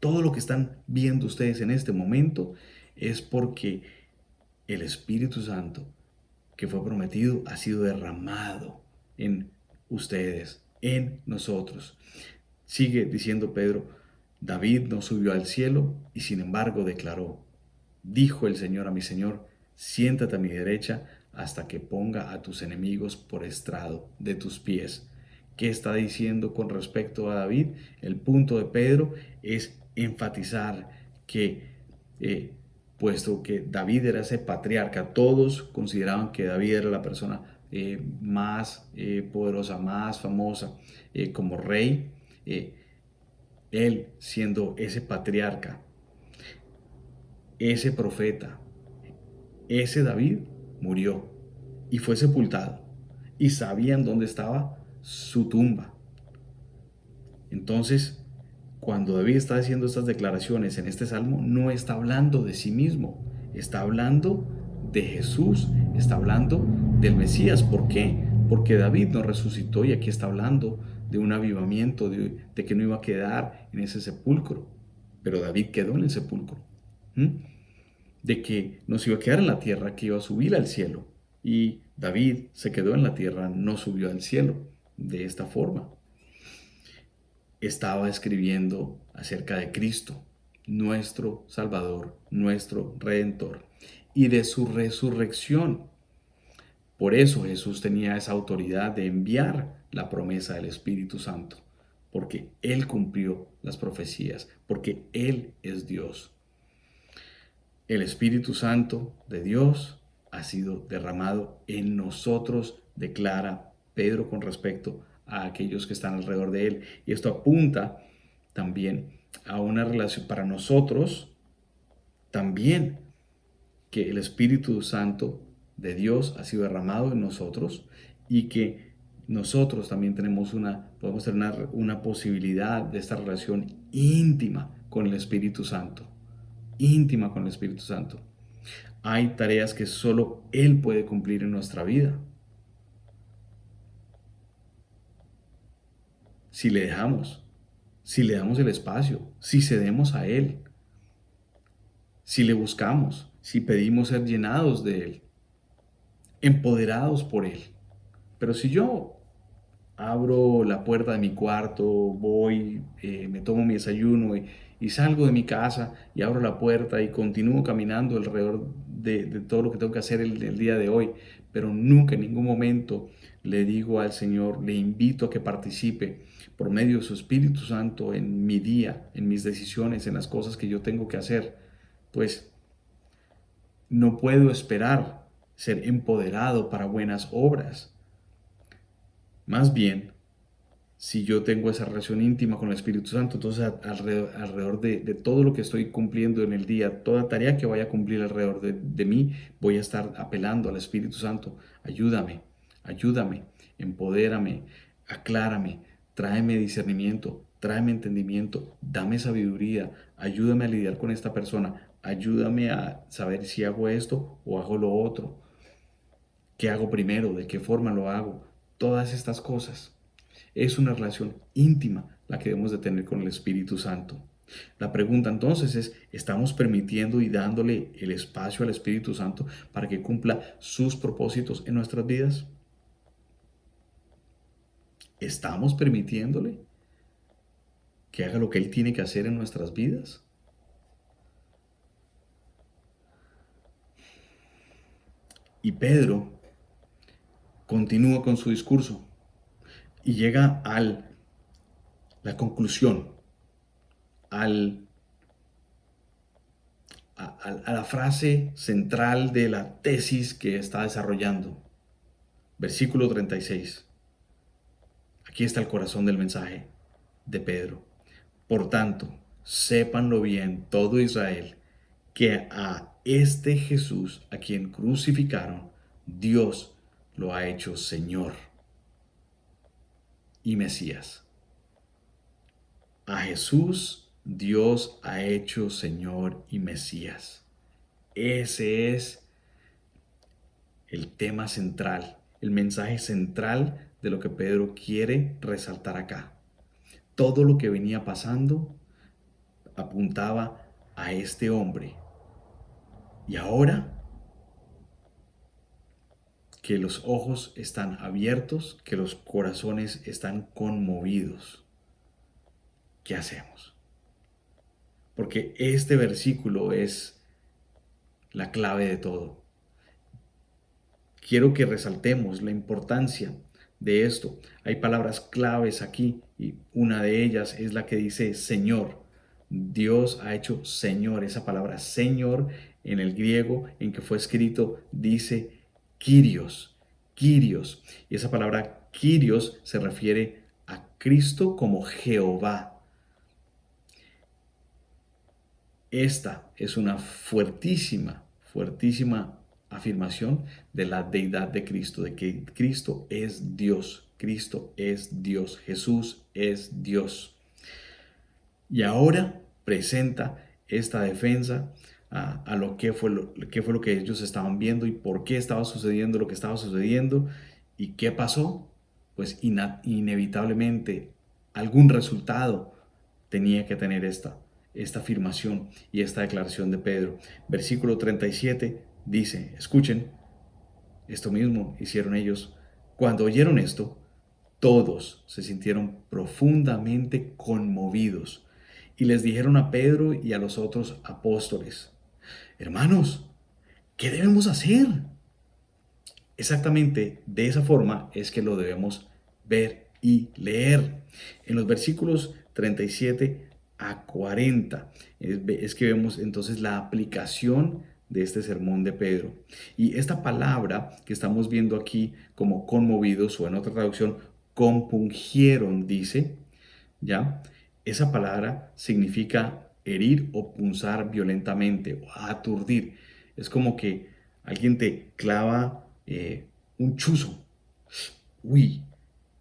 Todo lo que están viendo ustedes en este momento es porque el Espíritu Santo que fue prometido ha sido derramado en ustedes, en nosotros. Sigue diciendo Pedro: David no subió al cielo y sin embargo declaró: dijo el Señor a mi Señor, siéntate a mi derecha hasta que ponga a tus enemigos por estrado de tus pies. ¿Qué está diciendo con respecto a David? El punto de Pedro es enfatizar que, puesto que David era ese patriarca, todos consideraban que David era la persona más poderosa, más famosa como rey. Él, siendo ese patriarca, ese profeta, ese David, murió y fue sepultado, y sabían dónde estaba su tumba. Entonces, cuando David está haciendo estas declaraciones en este salmo, no está hablando de sí mismo, está hablando de Jesús, está hablando del Mesías. ¿Por qué? Porque David no resucitó, y aquí está hablando de un avivamiento, de que no iba a quedar en ese sepulcro, pero David quedó en el sepulcro. De que no se iba a quedar en la tierra, que iba a subir al cielo. Y David se quedó en la tierra, no subió al cielo. De esta forma, estaba escribiendo acerca de Cristo, nuestro Salvador, nuestro Redentor, y de su resurrección. Por eso Jesús tenía esa autoridad de enviar la promesa del Espíritu Santo, porque Él cumplió las profecías, porque Él es Dios. El Espíritu Santo de Dios ha sido derramado en nosotros, declara Pedro con respecto a aquellos que están alrededor de Él. Y esto apunta también a una relación para nosotros, también que el Espíritu Santo de Dios ha sido derramado en nosotros y que nosotros también podemos tener una posibilidad de esta relación íntima con el Espíritu Santo. Íntima con el Espíritu Santo. Hay tareas que solo Él puede cumplir en nuestra vida. Si le dejamos el espacio, si cedemos a Él, si le buscamos, si pedimos ser llenados de Él, empoderados por Él. Pero si yo abro la puerta de mi cuarto, voy, me tomo mi desayuno y salgo de mi casa y abro la puerta y continúo caminando alrededor de todo lo que tengo que hacer el día de hoy, pero nunca en ningún momento le digo al Señor, le invito a que participe por medio de su Espíritu Santo en mi día, en mis decisiones, en las cosas que yo tengo que hacer, pues no puedo esperar ser empoderado para buenas obras. Más bien, si yo tengo esa relación íntima con el Espíritu Santo, entonces alrededor de todo lo que estoy cumpliendo en el día, toda tarea que vaya a cumplir alrededor de mí, voy a estar apelando al Espíritu Santo. Ayúdame, empodérame, aclárame, tráeme discernimiento, tráeme entendimiento, dame sabiduría, ayúdame a lidiar con esta persona, ayúdame a saber si hago esto o hago lo otro. ¿Qué hago primero? ¿De qué forma lo hago? Todas estas cosas. Es una relación íntima la que debemos de tener con el Espíritu Santo. La pregunta entonces es, ¿estamos permitiendo y dándole el espacio al Espíritu Santo para que cumpla sus propósitos en nuestras vidas? ¿Estamos permitiéndole que haga lo que Él tiene que hacer en nuestras vidas? Y Pedro continúa con su discurso y llega a la conclusión, a la frase central de la tesis que está desarrollando. Versículo 36. Aquí está el corazón del mensaje de Pedro. Por tanto, sépanlo bien todo Israel, que a este Jesús, a quien crucificaron, Dios lo ha hecho Señor y Mesías. A Jesús Dios ha hecho Señor y Mesías. Ese es el tema central, el mensaje central de lo que Pedro quiere resaltar acá. Todo lo que venía pasando apuntaba a este hombre. Y ahora que los ojos están abiertos, que los corazones están conmovidos, ¿qué hacemos? Porque este versículo es la clave de todo. Quiero que resaltemos la importancia de esto. Hay palabras claves aquí y una de ellas es la que dice Señor. Dios ha hecho Señor. Esa palabra Señor en el griego en que fue escrito dice Kyrios. Kyrios. Y esa palabra Kyrios se refiere a Cristo como Jehová. Esta es una fuertísima afirmación de la deidad de Cristo, de que Cristo es Dios, Cristo es Dios, Jesús es Dios. Y ahora presenta esta defensa a lo que fue lo que ellos estaban viendo y por qué estaba sucediendo lo que estaba sucediendo y qué pasó. pues inevitablemente algún resultado tenía que tener esta afirmación y esta declaración de Pedro. Versículo 37 dice, escuchen, esto mismo hicieron ellos. Cuando oyeron esto, todos se sintieron profundamente conmovidos y les dijeron a Pedro y a los otros apóstoles, hermanos, ¿qué debemos hacer? Exactamente de esa forma es que lo debemos ver y leer. En los versículos 37 a 40 es que vemos entonces la aplicación de este sermón de Pedro. Y esta palabra que estamos viendo aquí como conmovidos, o en otra traducción, compungieron, dice, ¿ya? Esa palabra significa herir o punzar violentamente, o aturdir. Es como que alguien te clava un chuzo. Uy,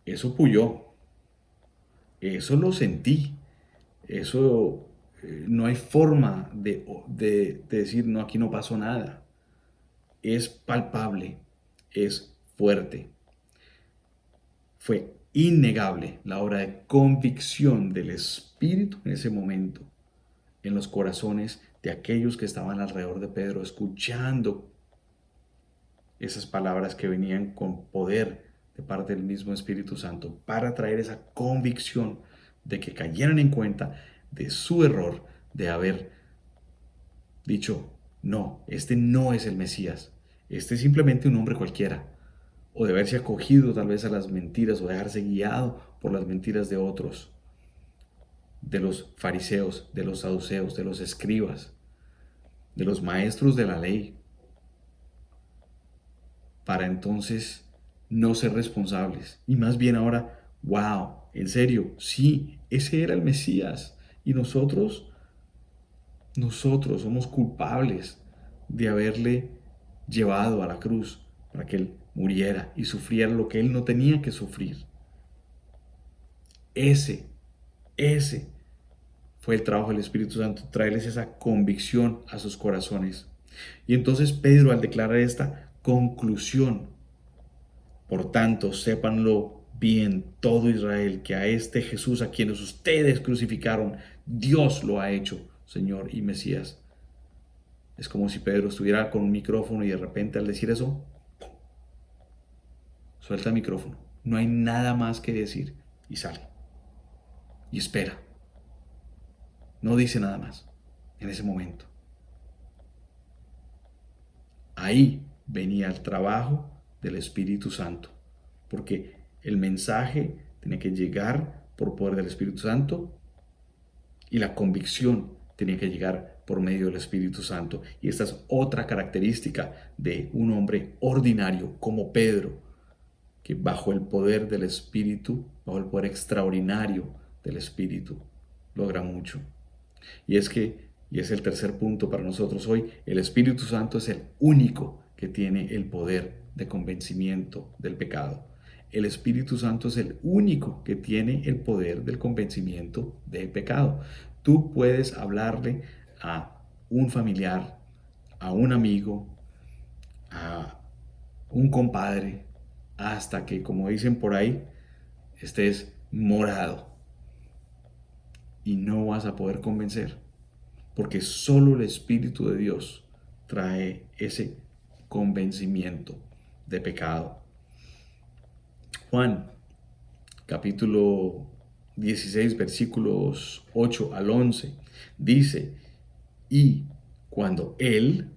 eso puyó, eso lo sentí, eso no hay forma de decir, no, aquí no pasó nada. Es palpable, es fuerte. Fue innegable la obra de convicción del Espíritu en ese momento, en los corazones de aquellos que estaban alrededor de Pedro, escuchando esas palabras que venían con poder de parte del mismo Espíritu Santo para traer esa convicción de que cayeran en cuenta de su error de haber dicho, no, este no es el Mesías, este es simplemente un hombre cualquiera, o de haberse acogido tal vez a las mentiras o dejarse guiado por las mentiras de otros, de los fariseos, de los saduceos, de los escribas, de los maestros de la ley, para entonces no ser responsables. Y más bien ahora, wow, en serio, sí, ese era el Mesías. Y nosotros somos culpables de haberle llevado a la cruz para que Él muriera y sufriera lo que Él no tenía que sufrir. Ese fue el trabajo del Espíritu Santo, traerles esa convicción a sus corazones. Y entonces Pedro, al declarar esta conclusión, por tanto, sépanlo bien todo Israel, que a este Jesús a quienes ustedes crucificaron, Dios lo ha hecho Señor y Mesías. Es como si Pedro estuviera con un micrófono y de repente al decir eso, suelta el micrófono. No hay nada más que decir y sale. Y espera. No dice nada más en ese momento. Ahí venía el trabajo del Espíritu Santo, porque el mensaje tiene que llegar por poder del Espíritu Santo y la convicción tenía que llegar por medio del Espíritu Santo. Y esta es otra característica de un hombre ordinario como Pedro, que bajo el poder del Espíritu, bajo el poder extraordinario del Espíritu, logra mucho. Y es el tercer punto para nosotros hoy, el Espíritu Santo es el único que tiene el poder de convencimiento del pecado. El Espíritu Santo es el único que tiene el poder del convencimiento del pecado. Tú puedes hablarle a un familiar, a un amigo, a un compadre, hasta que, como dicen por ahí, estés morado. Y no vas a poder convencer, porque solo el Espíritu de Dios trae ese convencimiento de pecado. Juan, capítulo 16, versículos 8 al 11, dice, y cuando Él,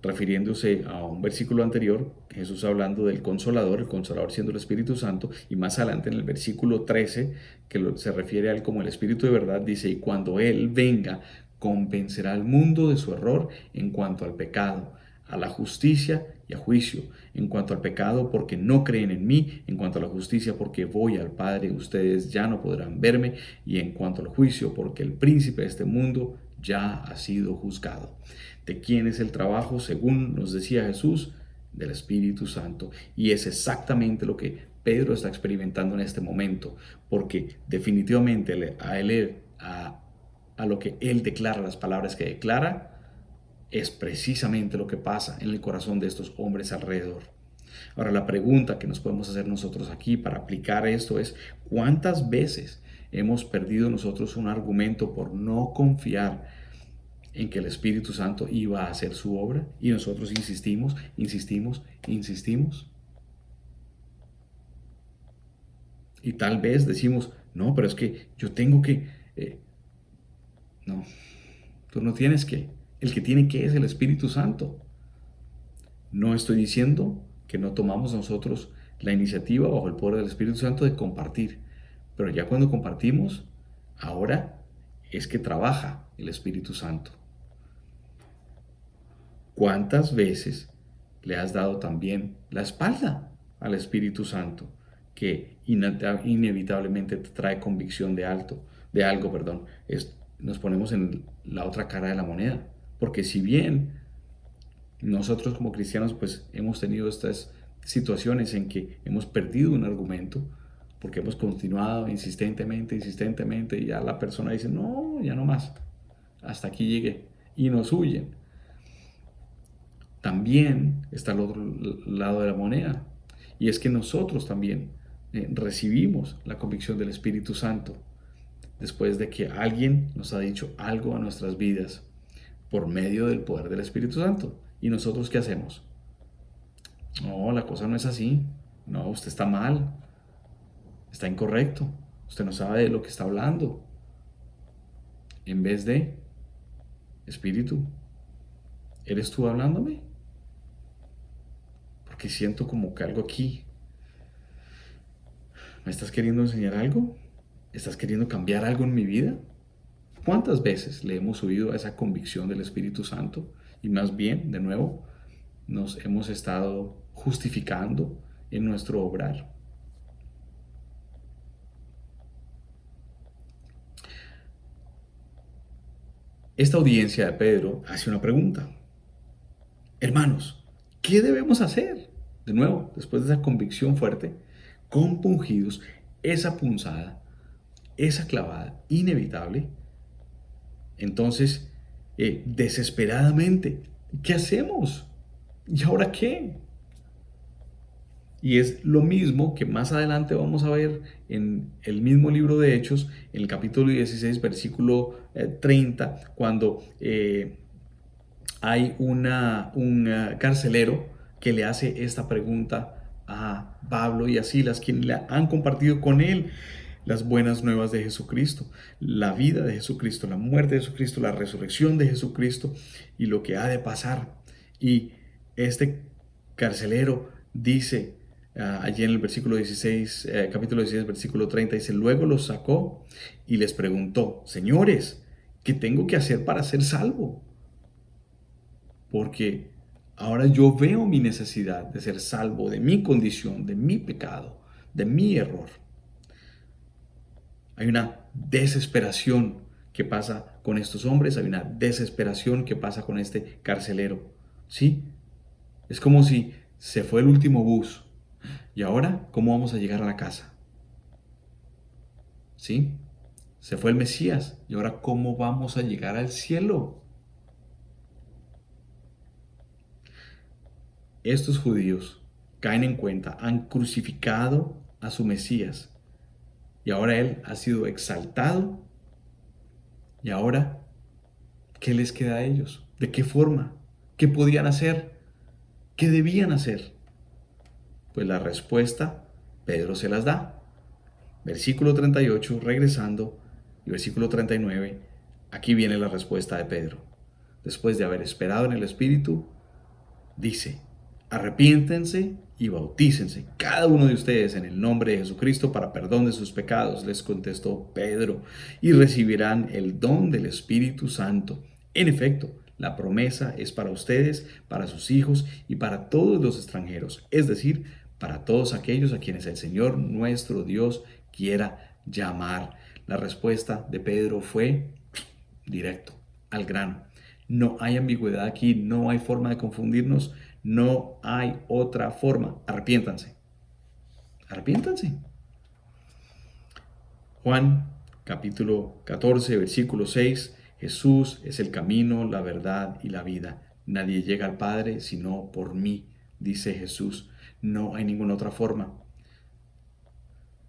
refiriéndose a un versículo anterior, Jesús hablando del Consolador, el Consolador siendo el Espíritu Santo, y más adelante en el versículo 13, que se refiere a Él como el Espíritu de verdad, dice, y cuando Él venga, convencerá al mundo de su error en cuanto al pecado, a la justicia y a juicio. En cuanto al pecado, porque no creen en mí; en cuanto a la justicia, porque voy al Padre, ustedes ya no podrán verme; y en cuanto al juicio, porque el príncipe de este mundo ya ha sido juzgado. ¿De quién es el trabajo? Según nos decía Jesús, del Espíritu Santo. Y es exactamente lo que Pedro está experimentando en este momento, porque definitivamente a lo que él declara, las palabras que declara, es precisamente lo que pasa en el corazón de estos hombres alrededor. Ahora, la pregunta que nos podemos hacer nosotros aquí para aplicar esto es: ¿cuántas veces hemos perdido nosotros un argumento por no confiar en que el Espíritu Santo iba a hacer su obra y nosotros insistimos, insistimos, insistimos? Y tal vez decimos: no, pero es que yo tengo que... no, tú no tienes que. El que tiene que es el Espíritu Santo. No estoy diciendo que no tomamos nosotros la iniciativa bajo el poder del Espíritu Santo de compartir, pero ya cuando compartimos, ahora es que trabaja el Espíritu Santo. ¿Cuántas veces le has dado también la espalda al Espíritu Santo, que inevitablemente te trae convicción de algo? Nos ponemos en la otra cara de la moneda, porque si bien nosotros como cristianos pues hemos tenido estas situaciones en que hemos perdido un argumento porque hemos continuado insistentemente y ya la persona dice: no, ya no más, hasta aquí llegué, y nos huyen. También está el otro lado de la moneda, y es que nosotros también recibimos la convicción del Espíritu Santo después de que alguien nos ha dicho algo a nuestras vidas por medio del poder del Espíritu Santo. ¿Y nosotros qué hacemos? No, la cosa no es así. No, usted está mal. Está incorrecto. Usted no sabe de lo que está hablando. En vez de: Espíritu, ¿eres tú hablándome? Porque siento como que algo aquí. ¿Me estás queriendo enseñar algo? ¿Estás queriendo cambiar algo en mi vida? ¿Cuántas veces le hemos huido a esa convicción del Espíritu Santo? Y más bien, de nuevo, nos hemos estado justificando en nuestro obrar. Esta audiencia de Pedro hace una pregunta: hermanos, ¿qué debemos hacer? De nuevo, después de esa convicción fuerte, compungidos, esa punzada, esa clavada inevitable, entonces, desesperadamente, ¿qué hacemos? ¿Y ahora qué? Y es lo mismo que más adelante vamos a ver en el mismo libro de Hechos, en el capítulo 16, versículo 30, cuando hay un carcelero que le hace esta pregunta a Pablo y a Silas, quienes le han compartido con él las buenas nuevas de Jesucristo, la vida de Jesucristo, la muerte de Jesucristo, la resurrección de Jesucristo y lo que ha de pasar. Y este carcelero dice allí en el versículo 16, capítulo 16, versículo 30, dice: luego los sacó y les preguntó: señores, ¿qué tengo que hacer para ser salvo? Porque ahora yo veo mi necesidad de ser salvo de mi condición, de mi pecado, de mi error. Hay una desesperación que pasa con estos hombres, hay una desesperación que pasa con este carcelero, ¿sí? Es como si se fue el último bus. ¿Y ahora cómo vamos a llegar a la casa? ¿Sí? Se fue el Mesías. ¿Y ahora cómo vamos a llegar al cielo? Estos judíos caen en cuenta, han crucificado a su Mesías. Y ahora Él ha sido exaltado. Y ahora, ¿qué les queda a ellos? ¿De qué forma? ¿Qué podían hacer? ¿Qué debían hacer? Pues la respuesta Pedro se las da. Versículo 38, regresando, y versículo 39, aquí viene la respuesta de Pedro. Después de haber esperado en el Espíritu, dice: arrepiéntense y bautícense cada uno de ustedes en el nombre de Jesucristo para perdón de sus pecados, les contestó Pedro, y recibirán el don del Espíritu Santo. En efecto, la promesa es para ustedes, para sus hijos y para todos los extranjeros, es decir, para todos aquellos a quienes el Señor nuestro Dios quiera llamar. La respuesta de Pedro fue directo, al grano. No hay ambigüedad aquí, no hay forma de confundirnos, no hay otra forma. Arrepiéntanse. Arrepiéntanse. Juan capítulo 14, versículo 6. Jesús es el camino, la verdad y la vida. Nadie llega al Padre sino por mí. dice Jesús. No hay ninguna otra forma.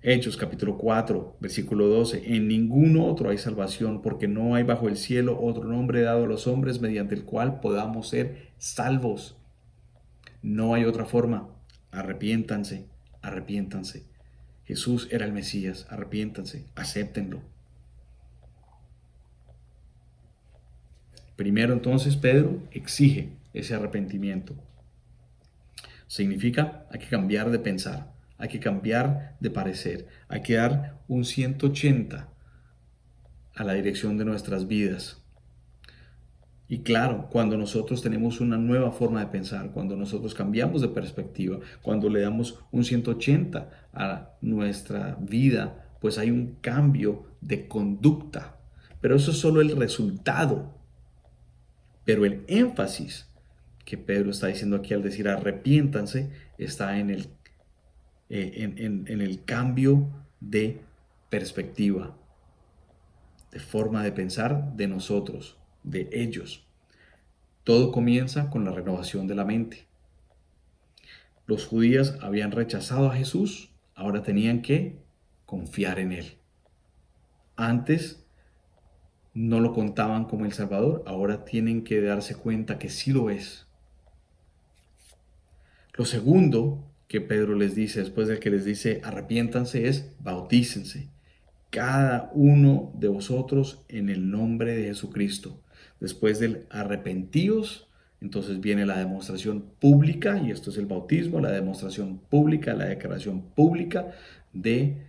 Hechos capítulo 4, versículo 12. En ningún otro hay salvación, porque no hay bajo el cielo otro nombre dado a los hombres mediante el cual podamos ser salvos. No hay otra forma. Arrepiéntanse, arrepiéntanse. Jesús era el Mesías. Arrepiéntanse, acéptenlo. Primero entonces Pedro exige ese arrepentimiento. Significa, hay que cambiar de pensar, hay que cambiar de parecer, hay que dar un 180 a la dirección de nuestras vidas. Y claro, cuando nosotros tenemos una nueva forma de pensar, cuando nosotros cambiamos de perspectiva, cuando le damos un 180 a nuestra vida, pues hay un cambio de conducta. Pero eso es solo el resultado. Pero el énfasis que Pedro está diciendo aquí al decir arrepiéntanse está en el cambio de perspectiva, de forma de pensar de nosotros, de ellos. Todo comienza con la renovación de la mente. Los judíos habían rechazado a Jesús, ahora tenían que confiar en Él. Antes no lo contaban como el Salvador, ahora tienen que darse cuenta que sí lo es. Lo segundo que Pedro les dice, después de que les dice arrepiéntanse, es bautícense, cada uno de vosotros en el nombre de Jesucristo. Después del arrepentíos, entonces viene la demostración pública, y esto es el bautismo, la demostración pública, la declaración pública de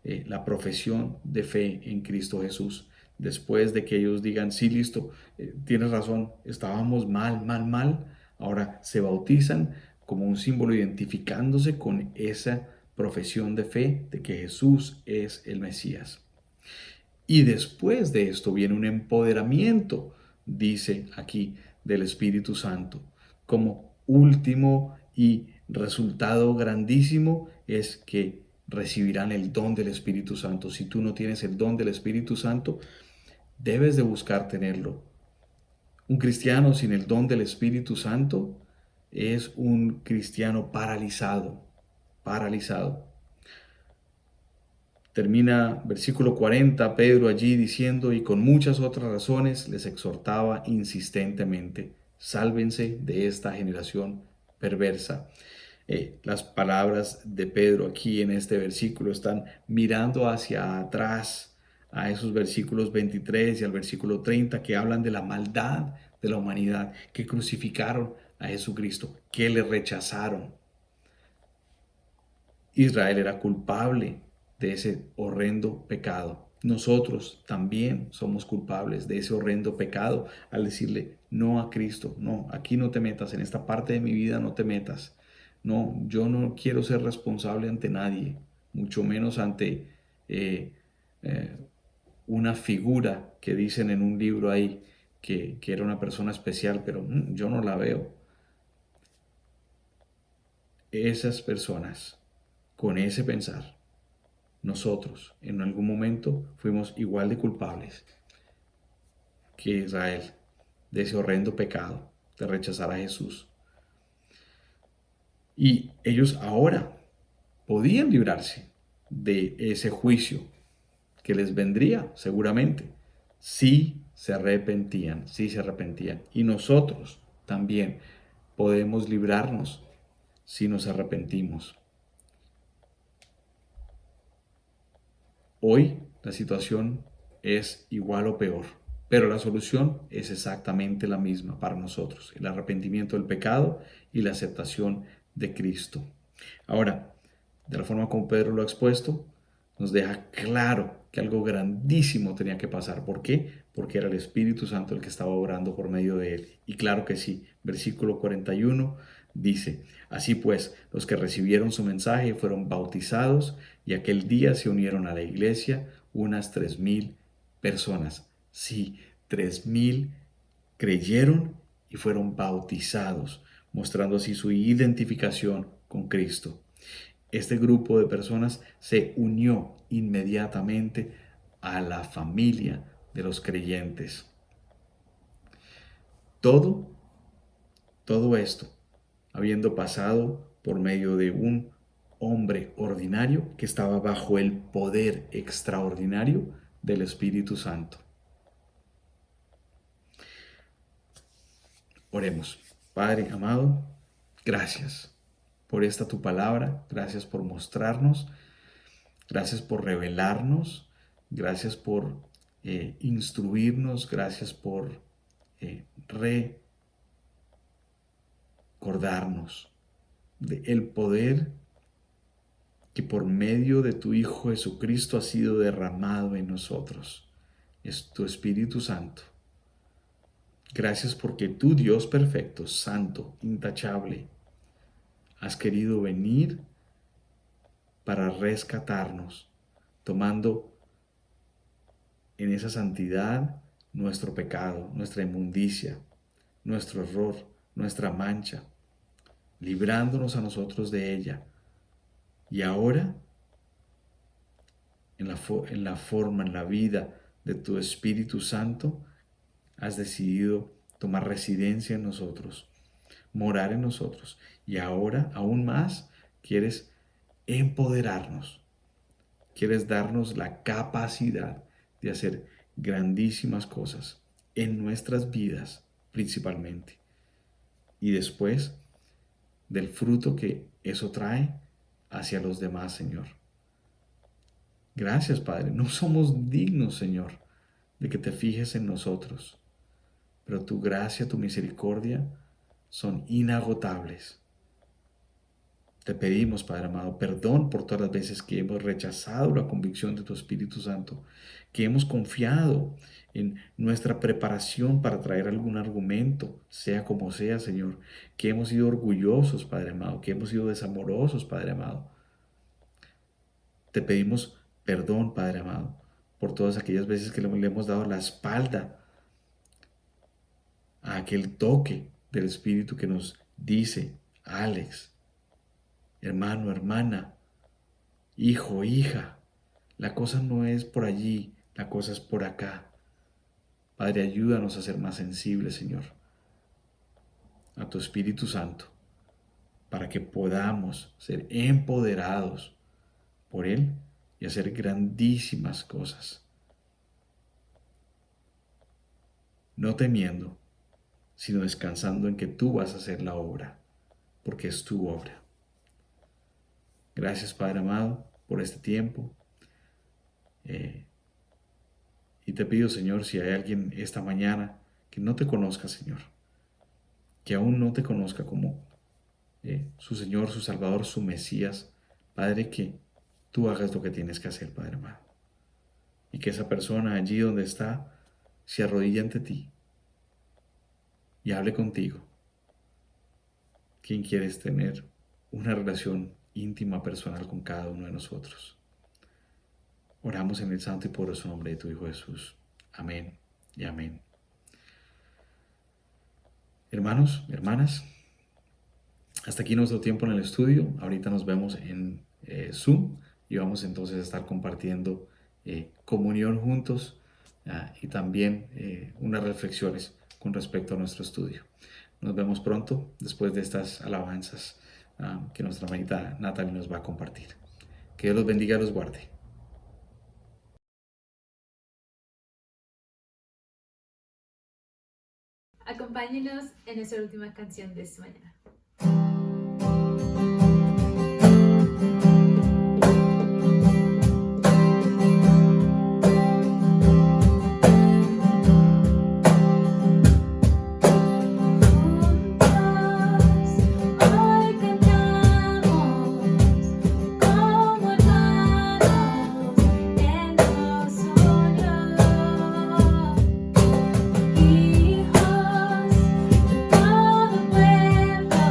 la profesión de fe en Cristo Jesús. Después de que ellos digan, sí, listo, tienes razón, estábamos mal, ahora se bautizan como un símbolo identificándose con esa profesión de fe de que Jesús es el Mesías. Y después de esto viene un empoderamiento, dice aquí, del Espíritu Santo. Como último y resultado grandísimo es que recibirán el don del Espíritu Santo. Si tú no tienes el don del Espíritu Santo, debes de buscar tenerlo. Un cristiano sin el don del Espíritu Santo es un cristiano paralizado. Termina versículo 40, Pedro allí diciendo, y con muchas otras razones les exhortaba insistentemente, sálvense de esta generación perversa. Las palabras de Pedro aquí en este versículo están mirando hacia atrás a esos versículos 23 y al versículo 30 que hablan de la maldad de la humanidad, que crucificaron a Jesucristo, que le rechazaron. Israel era culpable de ese horrendo pecado. Nosotros también somos culpables de ese horrendo pecado al decirle no a Cristo, no, aquí no te metas, en esta parte de mi vida no te metas. No, yo no quiero ser responsable ante nadie, mucho menos ante una figura que dicen en un libro ahí que era una persona especial, pero yo no la veo. Esas personas, con ese pensar, nosotros en algún momento fuimos igual de culpables que Israel de ese horrendo pecado de rechazar a Jesús. Y ellos ahora podían librarse de ese juicio que les vendría seguramente si se arrepentían. Y nosotros también podemos librarnos si nos arrepentimos. Hoy la situación es igual o peor, pero la solución es exactamente la misma para nosotros, el arrepentimiento del pecado y la aceptación de Cristo. Ahora, de la forma como Pedro lo ha expuesto, nos deja claro que algo grandísimo tenía que pasar. ¿Por qué? Porque era el Espíritu Santo el que estaba obrando por medio de él. Y claro que sí, versículo 41 dice, así pues, los que recibieron su mensaje fueron bautizados y aquel día se unieron a la iglesia unas 3,000 personas. Sí, 3,000 creyeron y fueron bautizados, mostrando así su identificación con Cristo. Este grupo de personas se unió inmediatamente a la familia de los creyentes. Todo esto habiendo pasado por medio de un hombre ordinario que estaba bajo el poder extraordinario del Espíritu Santo. Oremos. Padre amado, gracias por esta tu palabra, gracias por mostrarnos, gracias por revelarnos, gracias por instruirnos, gracias por recordarnos del poder que por medio de tu Hijo Jesucristo ha sido derramado en nosotros. Es tu Espíritu Santo. Gracias porque tú, Dios perfecto, santo, intachable, has querido venir para rescatarnos, tomando en esa santidad nuestro pecado, nuestra inmundicia, nuestro error, nuestra mancha, librándonos a nosotros de ella. Y ahora, en la forma, en la vida de tu Espíritu Santo, has decidido tomar residencia en nosotros, morar en nosotros. Y ahora, aún más, quieres empoderarnos. Quieres darnos la capacidad de hacer grandísimas cosas en nuestras vidas, principalmente. Y después, del fruto que eso trae hacia los demás, Señor. Gracias, Padre. No somos dignos, Señor, de que te fijes en nosotros, pero tu gracia, tu misericordia son inagotables. Te pedimos, Padre amado, perdón por todas las veces que hemos rechazado la convicción de tu Espíritu Santo, que hemos confiado en nuestra preparación para traer algún argumento, sea como sea, Señor, que hemos sido orgullosos, Padre amado, que hemos sido desamorosos, Padre amado. Te pedimos perdón, Padre amado, por todas aquellas veces que le hemos dado la espalda a aquel toque del Espíritu que nos dice: Alex, hermano, hermana, hijo, hija, la cosa no es por allí, la cosa es por acá. Padre, ayúdanos a ser más sensibles, Señor, a tu Espíritu Santo, para que podamos ser empoderados por Él y hacer grandísimas cosas. No temiendo, sino descansando en que tú vas a hacer la obra, porque es tu obra. Gracias, Padre amado, por este tiempo. Y te pido, Señor, si hay alguien esta mañana que no te conozca, Señor, que aún no te conozca como su Señor, su Salvador, su Mesías, Padre, que tú hagas lo que tienes que hacer, Padre amado. Y que esa persona allí donde está se arrodille ante ti y hable contigo. ¿Quién quieres tener una relación íntima, personal con cada uno de nosotros? Oramos en el santo y poderoso nombre de tu Hijo Jesús. Amén y amén. Hermanos, hermanas, hasta aquí nuestro tiempo en el estudio. Ahorita nos vemos en Zoom y vamos entonces a estar compartiendo comunión juntos y también unas reflexiones con respecto a nuestro estudio. Nos vemos pronto después de estas alabanzas que nuestra hermanita Natalie nos va a compartir. Que Dios los bendiga y los guarde. Acompáñenos en nuestra última canción de esta mañana. Hijos, todo pueblo.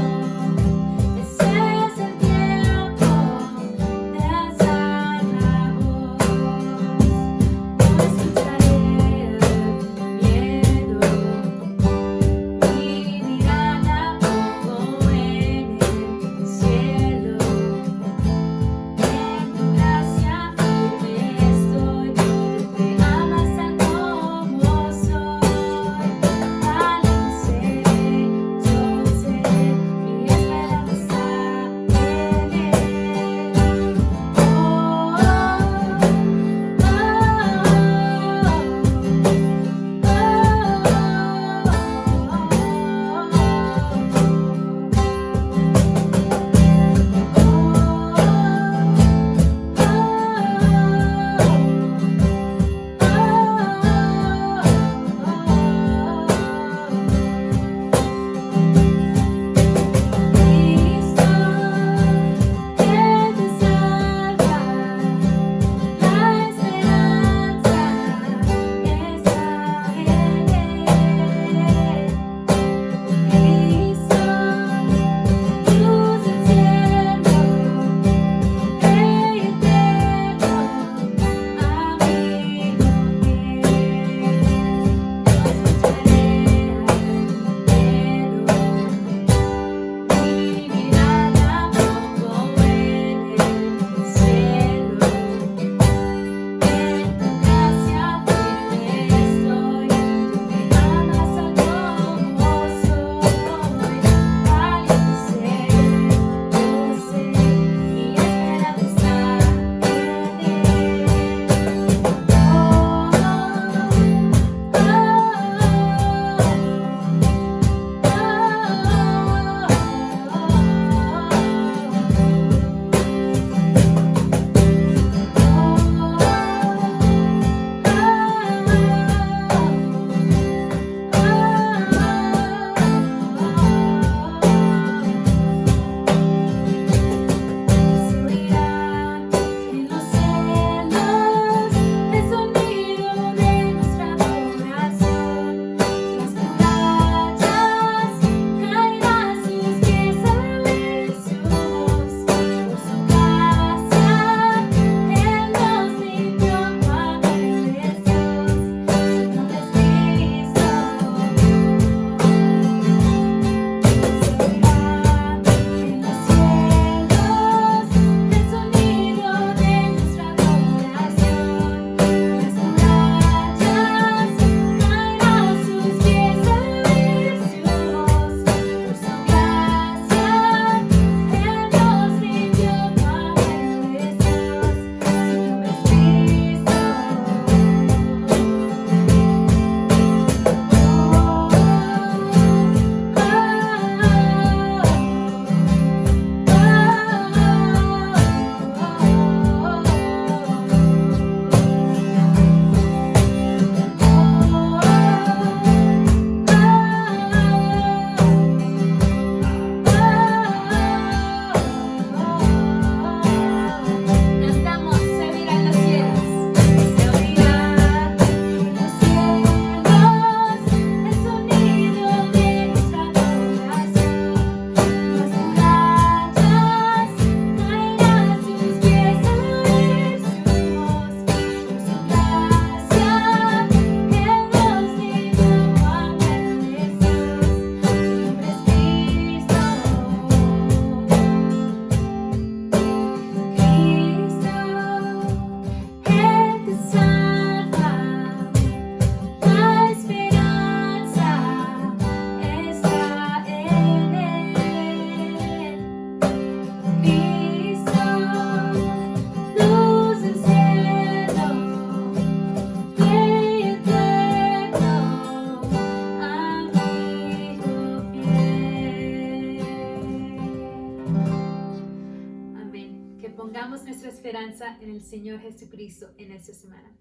nuestra esperanza en el Señor Jesucristo en esta semana.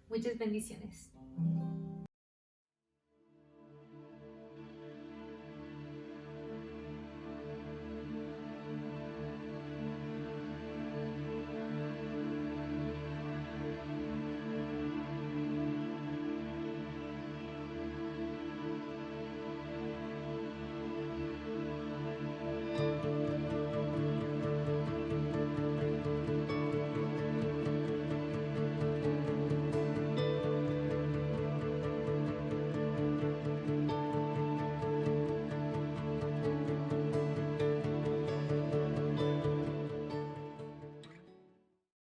Muchas bendiciones.